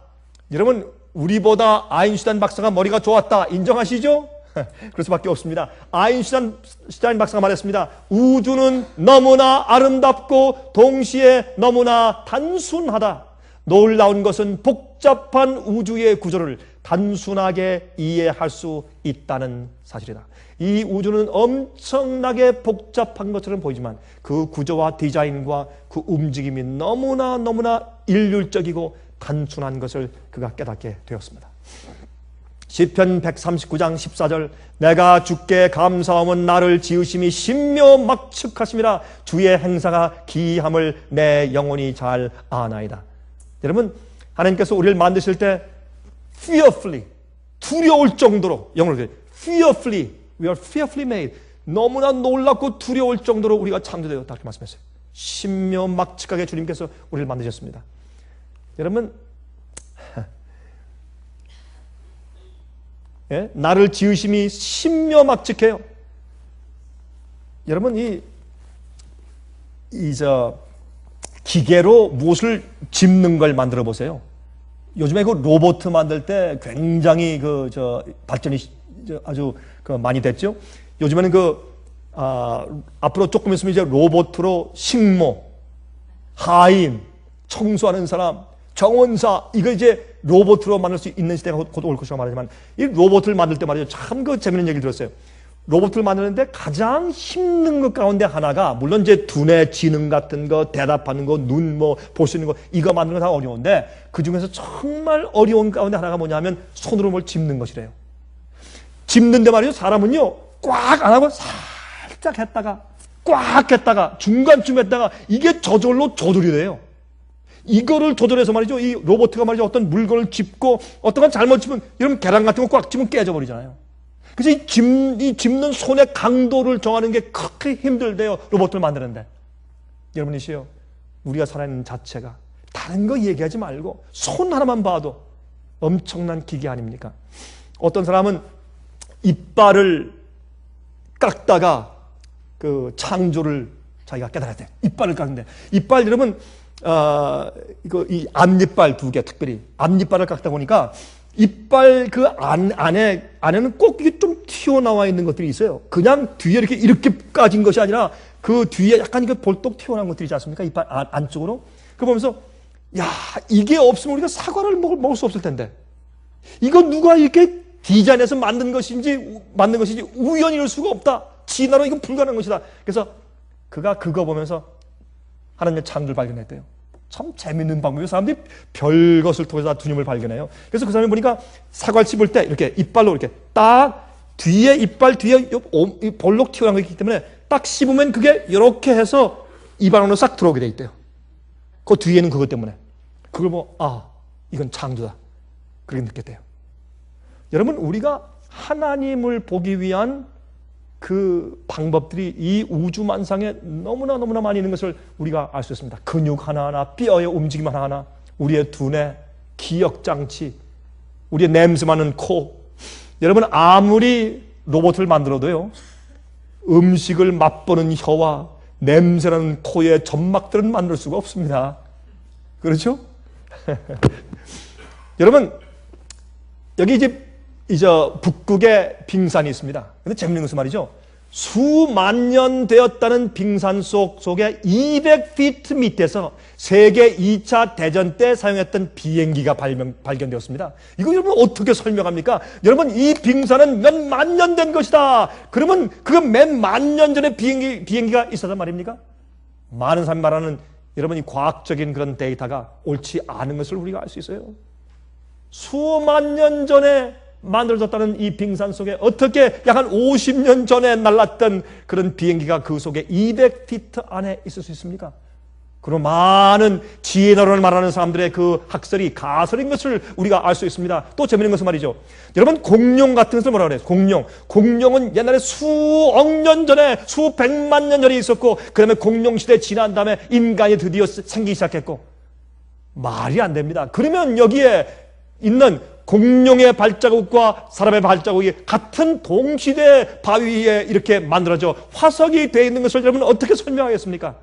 여러분 우리보다 아인슈타인 박사가 머리가 좋았다 인정하시죠? 그럴 수밖에 없습니다. 아인슈타인 박사가 말했습니다. 우주는 너무나 아름답고 동시에 너무나 단순하다. 놀라운 것은 복잡한 우주의 구조를 단순하게 이해할 수 있다는 사실이다. 이 우주는 엄청나게 복잡한 것처럼 보이지만 그 구조와 디자인과 그 움직임이 너무나 일률적이고 단순한 것을 그가 깨닫게 되었습니다. 시편 139장 14절 내가 주께 감사함은 나를 지으심이 신묘막측하심이라 주의 행사가 기이함을 내 영혼이 잘 아나이다. 여러분, 하나님께서 우리를 만드실 때 fearfully, 두려울 정도로, 영어로 fearfully, we are fearfully made, 너무나 놀랍고 두려울 정도로 우리가 창조되었다, 이렇게 말씀했어요. 신묘막측하게 주님께서 우리를 만드셨습니다. 여러분, 예? 나를 지으심이 신묘막측해요. 여러분, 기계로 무엇을 짚는 걸 만들어 보세요. 요즘에 그 로봇 만들 때 굉장히 발전이 아주 많이 됐죠. 요즘에는 앞으로 조금 있으면 이제 로봇으로 식모, 하인, 청소하는 사람, 정원사, 이거 이제 로봇으로 만들 수 있는 시대가 곧 올 것이라고 말하지만, 이 로봇을 만들 때 말이죠. 참 재밌는 얘기를 들었어요. 로봇을 만드는데 가장 힘든 것 가운데 하나가, 물론 이제 두뇌 지능 같은 거, 대답하는 거, 눈 볼 수 있는 거, 이거 만드는 거 다 어려운데, 그 중에서 정말 어려운 가운데 하나가 뭐냐면 손으로 뭘 짚는 것이래요. 짚는데 말이죠. 사람은요, 꽉 안 하고 살짝 했다가, 꽉 했다가, 중간쯤 했다가, 이게 저절로 조절이 돼요. 이거를 조절해서 말이죠. 이 로봇가 말이죠. 어떤 물건을 짚고, 어떤 건 잘못 짚으면, 여러분 계란 같은 거 꽉 짚으면 깨져버리잖아요. 그래서 이 짚는 손의 강도를 정하는 게 그렇게 힘들대요. 로봇을 만드는데. 여러분이시요, 우리가 살아있는 자체가 다른 거 얘기하지 말고 손 하나만 봐도 엄청난 기계 아닙니까? 어떤 사람은 이빨을 깎다가 그 창조를 자기가 깨달았대요. 이빨을 깎는데, 이빨 여러분, 이 앞니빨 2개, 특별히 앞니빨을 깎다 보니까 이빨 그 안에는 꼭 이게 좀 튀어나와 있는 것들이 있어요. 그냥 뒤에 이렇게 까진 것이 아니라 그 뒤에 약간 이거 볼록 튀어나온 것들이 있지 않습니까? 이빨 안쪽으로. 그거 보면서, 야, 이게 없으면 우리가 사과를 먹을 수 없을 텐데. 이거 누가 이렇게 디자인해서 만든 것인지 우연일 수가 없다. 진화로 이건 불가능한 것이다. 그래서 그가 그거 보면서 하나님의 창조를 발견했대요. 참 재밌는 방법이에요. 사람들이 별것을 통해서 주님을 발견해요. 그래서 그 사람이 보니까 사과를 씹을 때 이렇게 이빨로 이렇게 딱 뒤에 이빨 뒤에 볼록 튀어나온 거 있기 때문에 딱 씹으면 그게 이렇게 해서 입 안으로 싹 들어오게 돼 있대요. 그 뒤에는 그것 때문에. 그걸 이건 창조다. 그렇게 느꼈대요. 여러분, 우리가 하나님을 보기 위한 그 방법들이 이 우주 만상에 너무나 많이 있는 것을 우리가 알 수 있습니다. 근육 하나하나, 뼈의 움직임 하나하나, 우리의 두뇌, 기억장치, 우리의 냄새 맡는 코. 여러분, 아무리 로봇을 만들어도요, 음식을 맛보는 혀와 냄새나는 코의 점막들은 만들 수가 없습니다. 그렇죠? 여러분, 여기 이제 북극에 빙산이 있습니다. 근데 재밌는 것은 말이죠. 수만 년 되었다는 빙산 속에 200피트 밑에서 세계 2차 대전 때 사용했던 비행기가 발견되었습니다. 이거 여러분 어떻게 설명합니까? 여러분, 이 빙산은 몇 만 년 된 것이다. 그러면 그거 몇 만 년 전에 비행기가 있었단 말입니까? 많은 사람이 말하는 여러분, 이 과학적인 그런 데이터가 옳지 않은 것을 우리가 알 수 있어요. 수만 년 전에 만들어졌다는 이 빙산 속에 어떻게 약 한 50년 전에 날랐던 그런 비행기가 그 속에 200피트 안에 있을 수 있습니까? 그런 많은 지혜론을 말하는 사람들의 그 학설이 가설인 것을 우리가 알 수 있습니다. 또 재밌는 것은 말이죠. 여러분, 공룡 같은 것을 뭐라 그래요? 공룡은 옛날에 수억 년 전에, 수백만 년 전에 있었고, 그 다음에 공룡 시대 지난 다음에 인간이 드디어 생기기 시작했고, 말이 안 됩니다. 그러면 여기에 있는 공룡의 발자국과 사람의 발자국이 같은 동시대 바위에 이렇게 만들어져 화석이 되어 있는 것을 여러분 어떻게 설명하겠습니까?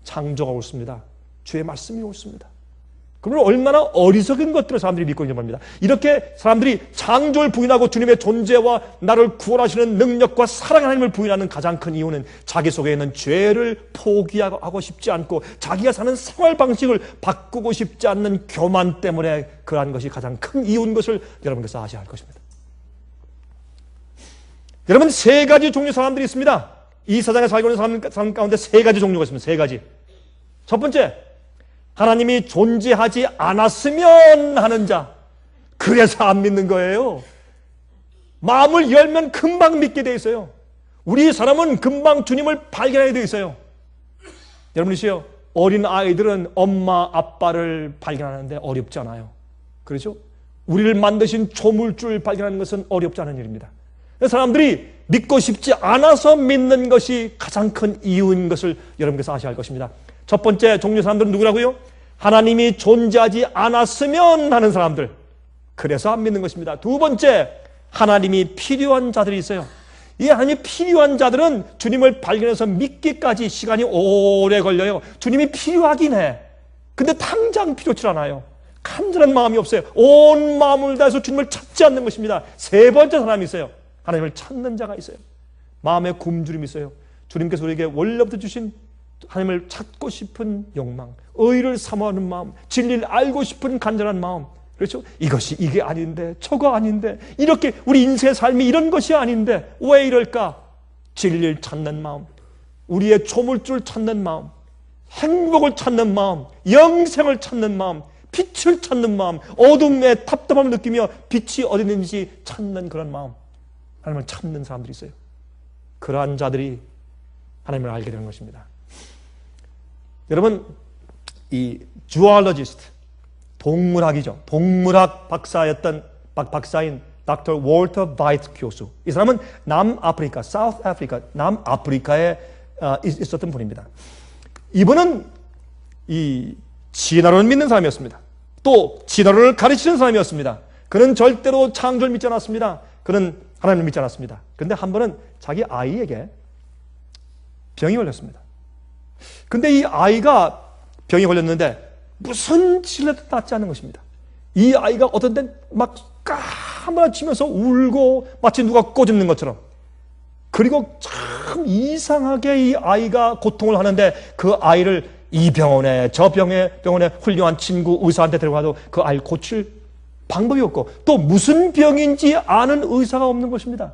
창조가 옳습니다. 주의 말씀이 옳습니다. 그러면 얼마나 어리석은 것들을 사람들이 믿고 있는 겁니다. 이렇게 사람들이 창조를 부인하고 주님의 존재와 나를 구원하시는 능력과 사랑의 하나님을 부인하는 가장 큰 이유는 자기 속에 있는 죄를 포기하고 싶지 않고 자기가 사는 생활 방식을 바꾸고 싶지 않는 교만 때문에 그러한 것이 가장 큰 이유인 것을 여러분께서 아셔야 할 것입니다. 여러분, 세 가지 종류의 사람들이 있습니다. 이 세상에 살고 있는 사람 가운데 세 가지 종류가 있습니다. 세 가지. 첫 번째, 하나님이 존재하지 않았으면 하는 자. 그래서 안 믿는 거예요. 마음을 열면 금방 믿게 돼 있어요. 우리 사람은 금방 주님을 발견하게 돼 있어요. 여러분이시요, 어린 아이들은 엄마 아빠를 발견하는데 어렵지 않아요. 그렇죠? 우리를 만드신 조물주를 발견하는 것은 어렵지 않은 일입니다. 사람들이 믿고 싶지 않아서 믿는 것이 가장 큰 이유인 것을 여러분께서 아셔야 할 것입니다. 첫 번째 종류 사람들은 누구라고요? 하나님이 존재하지 않았으면 하는 사람들. 그래서 안 믿는 것입니다. 두 번째, 하나님이 필요한 자들이 있어요. 이 하나님이 필요한 자들은 주님을 발견해서 믿기까지 시간이 오래 걸려요. 주님이 필요하긴 해. 근데 당장 필요치 않아요. 간절한 마음이 없어요. 온 마음을 다해서 주님을 찾지 않는 것입니다. 세 번째 사람이 있어요. 하나님을 찾는 자가 있어요. 마음에 굶주림이 있어요. 주님께서 우리에게 원래부터 주신 하나님을 찾고 싶은 욕망, 의를 사모하는 마음, 진리를 알고 싶은 간절한 마음. 그렇죠? 이게 아닌데, 저거 아닌데, 이렇게 우리 인생의 삶이 이런 것이 아닌데 왜 이럴까? 진리를 찾는 마음, 우리의 조물주를 찾는 마음, 행복을 찾는 마음, 영생을 찾는 마음, 빛을 찾는 마음, 어둠에 답답함을 느끼며 빛이 어디 있는지 찾는 그런 마음. 하나님을 찾는 사람들이 있어요. 그러한 자들이 하나님을 알게 되는 것입니다. 여러분, 이 주얼러지스트, 동물학이죠. 동물학 박사였던 박사인 닥터 월터 바이트 교수. 이 사람은 남아프리카, 사우스 아프리카, 남아프리카에 있었던 분입니다. 이분은 이 진화론을 믿는 사람이었습니다. 또 진화론을 가르치는 사람이었습니다. 그는 절대로 창조를 믿지 않았습니다. 그는 하나님을 믿지 않았습니다. 그런데 한 번은 자기 아이에게 병이 걸렸습니다. 근데 이 아이가 병이 걸렸는데 무슨 치료도 낫지 않는 것입니다. 이 아이가 어떤 땐 막 까무라치면서 울고 마치 누가 꼬집는 것처럼. 그리고 참 이상하게 이 아이가 고통을 하는데 그 아이를 이 병원에 저 병원에 훌륭한 친구 의사한테 데려가도 그 아이를 고칠 방법이 없고 또 무슨 병인지 아는 의사가 없는 것입니다.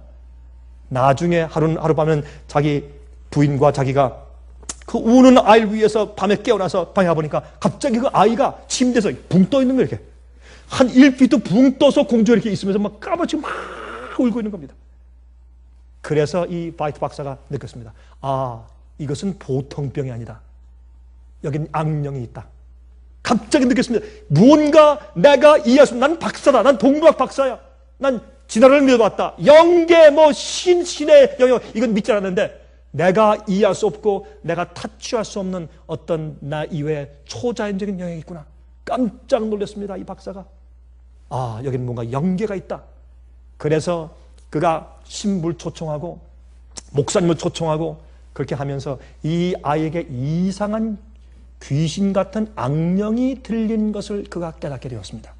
나중에 하룻밤은 자기 부인과 자기가 그 우는 아이를 위해서 밤에 깨어나서 방에 가보니까 갑자기 그 아이가 침대에서 붕 떠 있는 거예요. 이렇게. 한 1피트 붕 떠서 공중에 이렇게 있으면서 막 까맣게 막 울고 있는 겁니다. 그래서 이 바이트 박사가 느꼈습니다. 아, 이것은 보통 병이 아니다. 여긴 악령이 있다. 갑자기 느꼈습니다. 무언가 내가 이해할 수 없는, 난 박사다. 난 동물학 박사야. 난 진화론을 믿어봤다. 영계 신의 영역 이건 믿지 않았는데 내가 이해할 수 없고 내가 타취할 수 없는 어떤 나 이외의 초자연적인 영역이 있구나. 깜짝 놀랐습니다. 이 박사가. 아, 여기는 뭔가 영계가 있다. 그래서 그가 신부를 초청하고 목사님을 초청하고 그렇게 하면서 이 아이에게 이상한 귀신 같은 악령이 들린 것을 그가 깨닫게 되었습니다.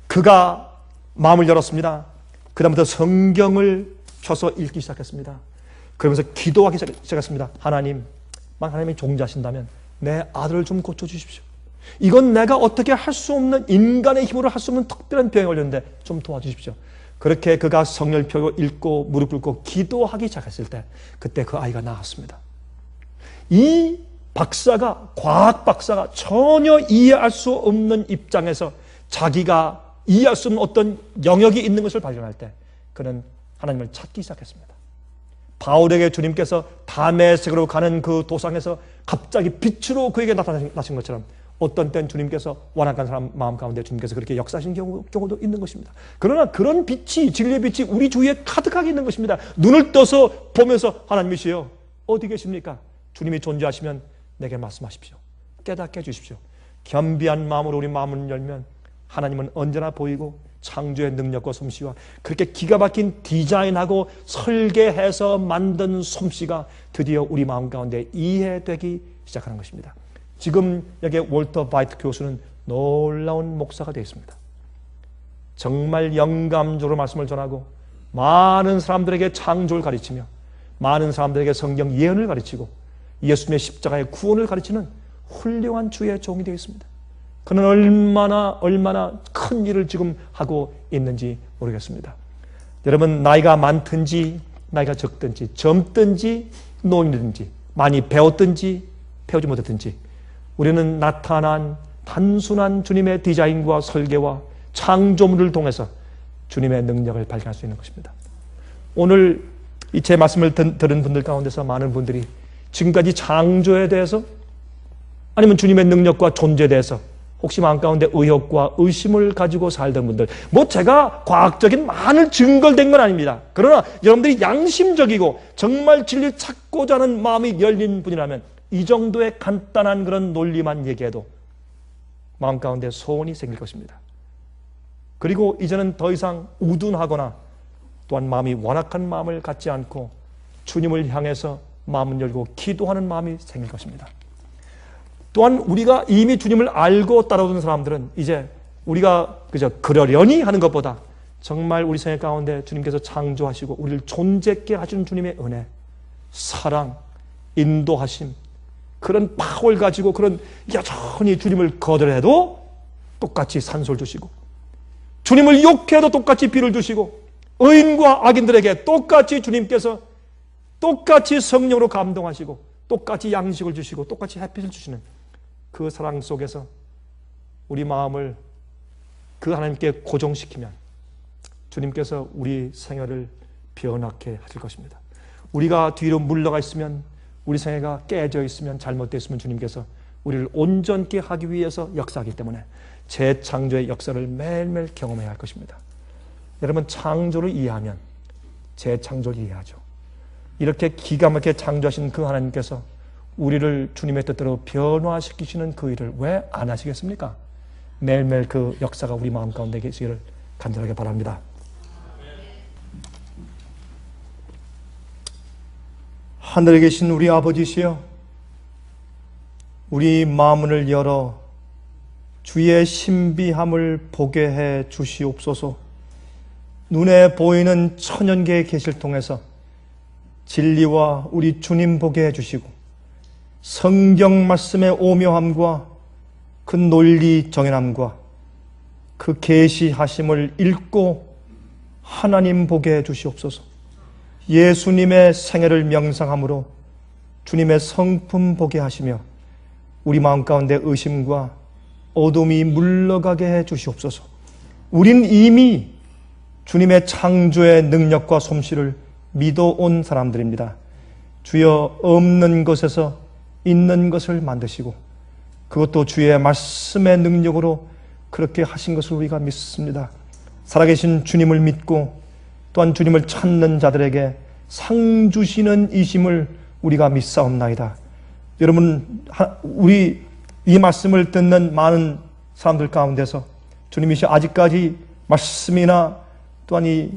그가 마음을 열었습니다. 그 다음부터 성경을 펴서 읽기 시작했습니다. 그러면서 기도하기 시작했습니다. 하나님, 만약 하나님이 존재하신다면 내 아들을 좀 고쳐주십시오. 이건 내가 어떻게 할 수 없는, 인간의 힘으로 할 수 없는 특별한 병이 걸렸는데 좀 도와주십시오. 그렇게 그가 성경을 펴고 읽고 무릎 꿇고 기도하기 시작했을 때 그때 그 아이가 나았습니다. 이 박사가, 과학 박사가 전혀 이해할 수 없는 입장에서 자기가 이해할 수 없는 어떤 영역이 있는 것을 발견할 때 그는 하나님을 찾기 시작했습니다. 바울에게 주님께서 다메섹으로 가는 그 도상에서 갑자기 빛으로 그에게 나타나신 것처럼 어떤 땐 주님께서 완악한 사람 마음 가운데 주님께서 그렇게 역사하신 경우도 있는 것입니다. 그러나 그런 빛이, 진리의 빛이 우리 주위에 가득하게 있는 것입니다. 눈을 떠서 보면서 하나님이시여 어디 계십니까? 주님이 존재하시면 내게 말씀하십시오. 깨닫게 해주십시오. 겸비한 마음으로 우리 마음을 열면 하나님은 언제나 보이고 창조의 능력과 솜씨와 그렇게 기가 막힌 디자인하고 설계해서 만든 솜씨가 드디어 우리 마음 가운데 이해되기 시작하는 것입니다. 지금 여기 월터 바이트 교수는 놀라운 목사가 되었습니다. 정말 영감적으로 말씀을 전하고 많은 사람들에게 창조를 가르치며 많은 사람들에게 성경 예언을 가르치고 예수님의 십자가의 구원을 가르치는 훌륭한 주의 종이 되었습니다. 그는 얼마나 큰 일을 지금 하고 있는지 모르겠습니다. 여러분, 나이가 많든지 나이가 적든지 젊든지 노인든지 많이 배웠든지 배우지 못했든지 우리는 나타난 단순한 주님의 디자인과 설계와 창조물을 통해서 주님의 능력을 발견할 수 있는 것입니다. 오늘 이 제 말씀을 들은 분들 가운데서 많은 분들이 지금까지 창조에 대해서 아니면 주님의 능력과 존재에 대해서 혹시 마음 가운데 의혹과 의심을 가지고 살던 분들, 제가 과학적인 많은 증거된 건 아닙니다. 그러나 여러분들이 양심적이고 정말 진리를 찾고자 하는 마음이 열린 분이라면 이 정도의 간단한 그런 논리만 얘기해도 마음 가운데 소원이 생길 것입니다. 그리고 이제는 더 이상 우둔하거나 또한 마음이 완악한 마음을 갖지 않고 주님을 향해서 마음을 열고 기도하는 마음이 생길 것입니다. 또한 우리가 이미 주님을 알고 따라오는 사람들은 이제 우리가 그저 그러려니 하는 것보다 정말 우리 생애 가운데 주님께서 창조하시고 우리를 존재있게 하시는 주님의 은혜, 사랑, 인도하심, 그런 파워를 가지고 그런 여전히 주님을 거절해도 똑같이 산소를 주시고 주님을 욕해도 똑같이 비를 주시고 의인과 악인들에게 똑같이 주님께서 똑같이 성령으로 감동하시고 똑같이 양식을 주시고 똑같이 햇빛을 주시는 그 사랑 속에서 우리 마음을 그 하나님께 고정시키면 주님께서 우리 생애를 변하게 하실 것입니다. 우리가 뒤로 물러가 있으면 우리 생애가 깨져 있으면 잘못되어 있으면 주님께서 우리를 온전케 하기 위해서 역사하기 때문에 재창조의 역사를 매일매일 경험해야 할 것입니다. 여러분, 창조를 이해하면 재창조를 이해하죠. 이렇게 기가 막히게 창조하신 그 하나님께서 우리를 주님의 뜻대로 변화시키시는 그 일을 왜 안 하시겠습니까? 매일매일 그 역사가 우리 마음 가운데 계시기를 간절하게 바랍니다. 하늘에 계신 우리 아버지시여, 우리 마음을 열어 주의 신비함을 보게 해 주시옵소서. 눈에 보이는 천연계의 계시를 통해서 진리와 우리 주님 보게 해주시고 성경 말씀의 오묘함과 그 논리 정연함과 그 계시하심을 읽고 하나님 보게 해주시옵소서. 예수님의 생애를 명상함으로 주님의 성품 보게 하시며 우리 마음 가운데 의심과 어둠이 물러가게 해주시옵소서. 우린 이미 주님의 창조의 능력과 솜씨를 믿어온 사람들입니다. 주여, 없는 것에서 있는 것을 만드시고 그것도 주의 말씀의 능력으로 그렇게 하신 것을 우리가 믿습니다. 살아계신 주님을 믿고 또한 주님을 찾는 자들에게 상 주시는 이심을 우리가 믿사옵나이다. 여러분, 우리 이 말씀을 듣는 많은 사람들 가운데서 주님이 아직까지 말씀이나 또한 이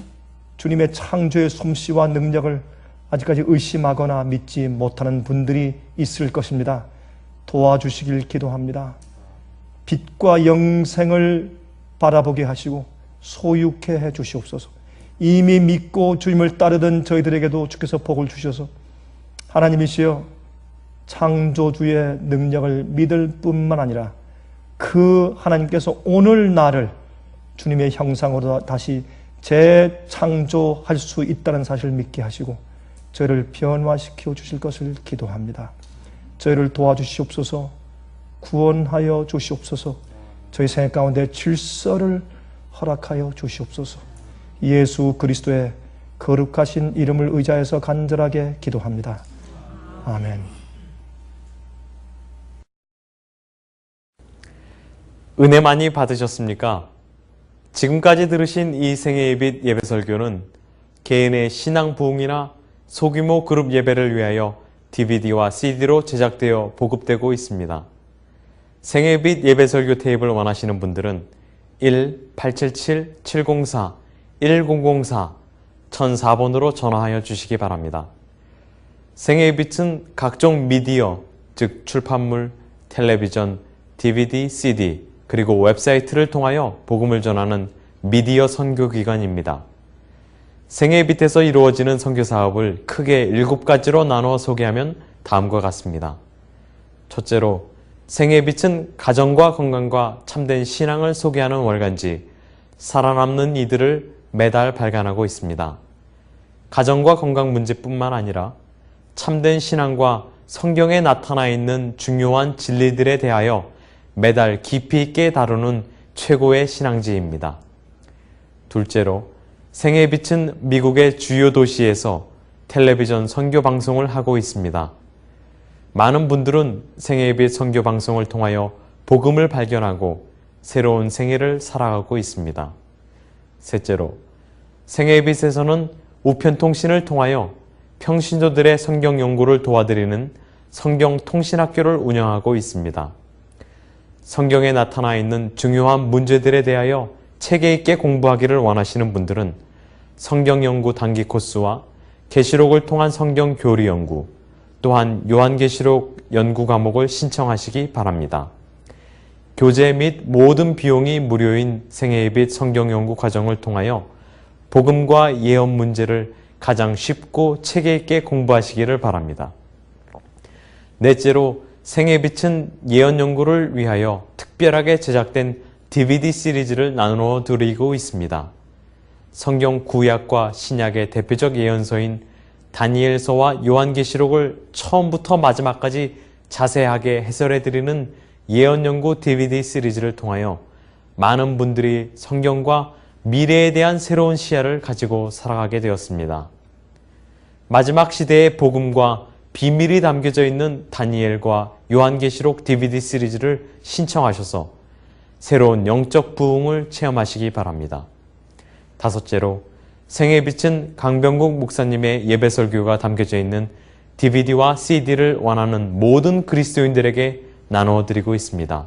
주님의 창조의 솜씨와 능력을 아직까지 의심하거나 믿지 못하는 분들이 있을 것입니다. 도와주시길 기도합니다. 빛과 영생을 바라보게 하시고 소유케 해 주시옵소서. 이미 믿고 주님을 따르던 저희들에게도 주께서 복을 주셔서 하나님이시여 창조주의 능력을 믿을 뿐만 아니라 그 하나님께서 오늘 나를 주님의 형상으로 다시 재창조할 수 있다는 사실을 믿게 하시고 저희를 변화시켜 주실 것을 기도합니다. 저희를 도와주시옵소서. 구원하여 주시옵소서. 저희 생애 가운데 질서를 허락하여 주시옵소서. 예수 그리스도의 거룩하신 이름을 의지해서 간절하게 기도합니다. 아멘. 은혜 많이 받으셨습니까? 지금까지 들으신 이 생애의 빛 예배설교는 개인의 신앙 부흥이나 소규모 그룹 예배를 위하여 DVD와 CD로 제작되어 보급되고 있습니다. 생애의 빛 예배설교 테이프를 원하시는 분들은 1-877-704-1004 1004번으로 전화하여 주시기 바랍니다. 생애의 빛은 각종 미디어, 즉 출판물, 텔레비전, DVD, CD, 그리고 웹사이트를 통하여 복음을 전하는 미디어 선교기관입니다. 생애의 빛에서 이루어지는 선교 사업을 크게 7가지로 나누어 소개하면 다음과 같습니다. 첫째로, 생애의 빛은 가정과 건강과 참된 신앙을 소개하는 월간지 살아남는 이들을 매달 발간하고 있습니다. 가정과 건강 문제뿐만 아니라 참된 신앙과 성경에 나타나 있는 중요한 진리들에 대하여 매달 깊이 있게 다루는 최고의 신앙지입니다. 둘째로, 생애의 빛은 미국의 주요 도시에서 텔레비전 선교 방송을 하고 있습니다. 많은 분들은 생애의 빛 선교 방송을 통하여 복음을 발견하고 새로운 생애를 살아가고 있습니다. 셋째로, 생애의 빛에서는 우편통신을 통하여 평신도들의 성경 연구를 도와드리는 성경통신학교를 운영하고 있습니다. 성경에 나타나 있는 중요한 문제들에 대하여 체계 있게 공부하기를 원하시는 분들은 성경 연구 단기 코스와 계시록을 통한 성경 교리 연구, 또한 요한계시록 연구 과목을 신청하시기 바랍니다. 교재 및 모든 비용이 무료인 생애의 빛 성경 연구 과정을 통하여 복음과 예언 문제를 가장 쉽고 체계 있게 공부하시기를 바랍니다. 넷째로, 생애의 빛은 예언 연구를 위하여 특별하게 제작된 DVD 시리즈를 나누어 드리고 있습니다. 성경 구약과 신약의 대표적 예언서인 다니엘서와 요한계시록을 처음부터 마지막까지 자세하게 해설해 드리는 예언 연구 DVD 시리즈를 통하여 많은 분들이 성경과 미래에 대한 새로운 시야를 가지고 살아가게 되었습니다. 마지막 시대의 복음과 비밀이 담겨져 있는 다니엘과 요한계시록 DVD 시리즈를 신청하셔서 새로운 영적 부흥을 체험하시기 바랍니다. 다섯째로, 생애의 빛은 강병국 목사님의 예배 설교가 담겨져 있는 DVD와 CD를 원하는 모든 그리스도인들에게 나누어 드리고 있습니다.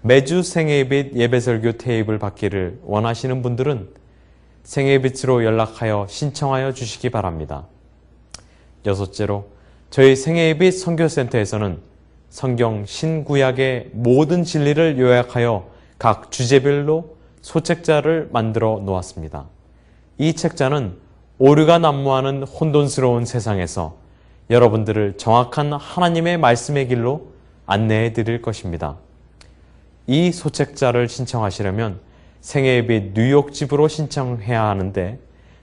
매주 생애의 빛 예배 설교 테이프를 받기를 원하시는 분들은 생애의 빛으로 연락하여 신청하여 주시기 바랍니다. 여섯째로, 저희 생애의 빛 선교센터에서는 성경 신구약의 모든 진리를 요약하여 각 주제별로 소책자를 만들어 놓았습니다. 이 책자는 오류가 난무하는 혼돈스러운 세상에서 여러분들을 정확한 하나님의 말씀의 길로 안내해 드릴 것입니다. 이 소책자를 신청하시려면 생애의 빛 뉴욕 지부로 신청해야 하는데,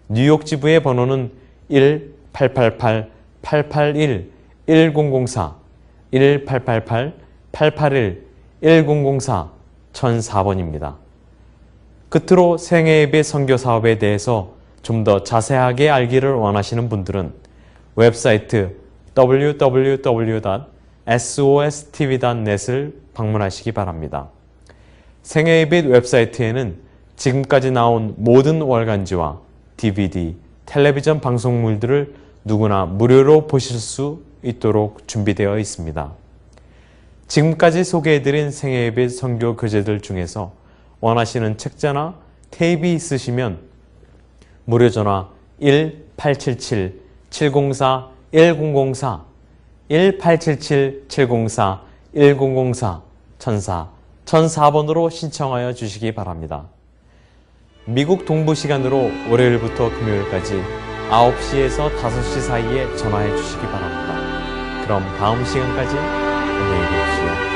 뉴욕 지부의 번호는 1-888-881-1004, 1-888-881-1004, 1004번입니다. 끝으로 생애의 빛 선교 사업에 대해서 좀 더 자세하게 알기를 원하시는 분들은 웹사이트 www.sostv.net을 방문하시기 바랍니다. 생애의 빛 웹사이트에는 지금까지 나온 모든 월간지와 DVD, 텔레비전 방송물들을 누구나 무료로 보실 수 있도록 준비되어 있습니다. 지금까지 소개해드린 생애의 빛 선교 교재들 중에서 원하시는 책자나 테이프 있으시면 무료 전화 1-877-704-1004, 1-877-704-1004, 1004번으로 신청하여 주시기 바랍니다. 미국 동부 시간으로 월요일부터 금요일까지 9시에서 5시 사이에 전화해 주시기 바랍니다. 그럼 다음 시간까지 안녕히 계십시오.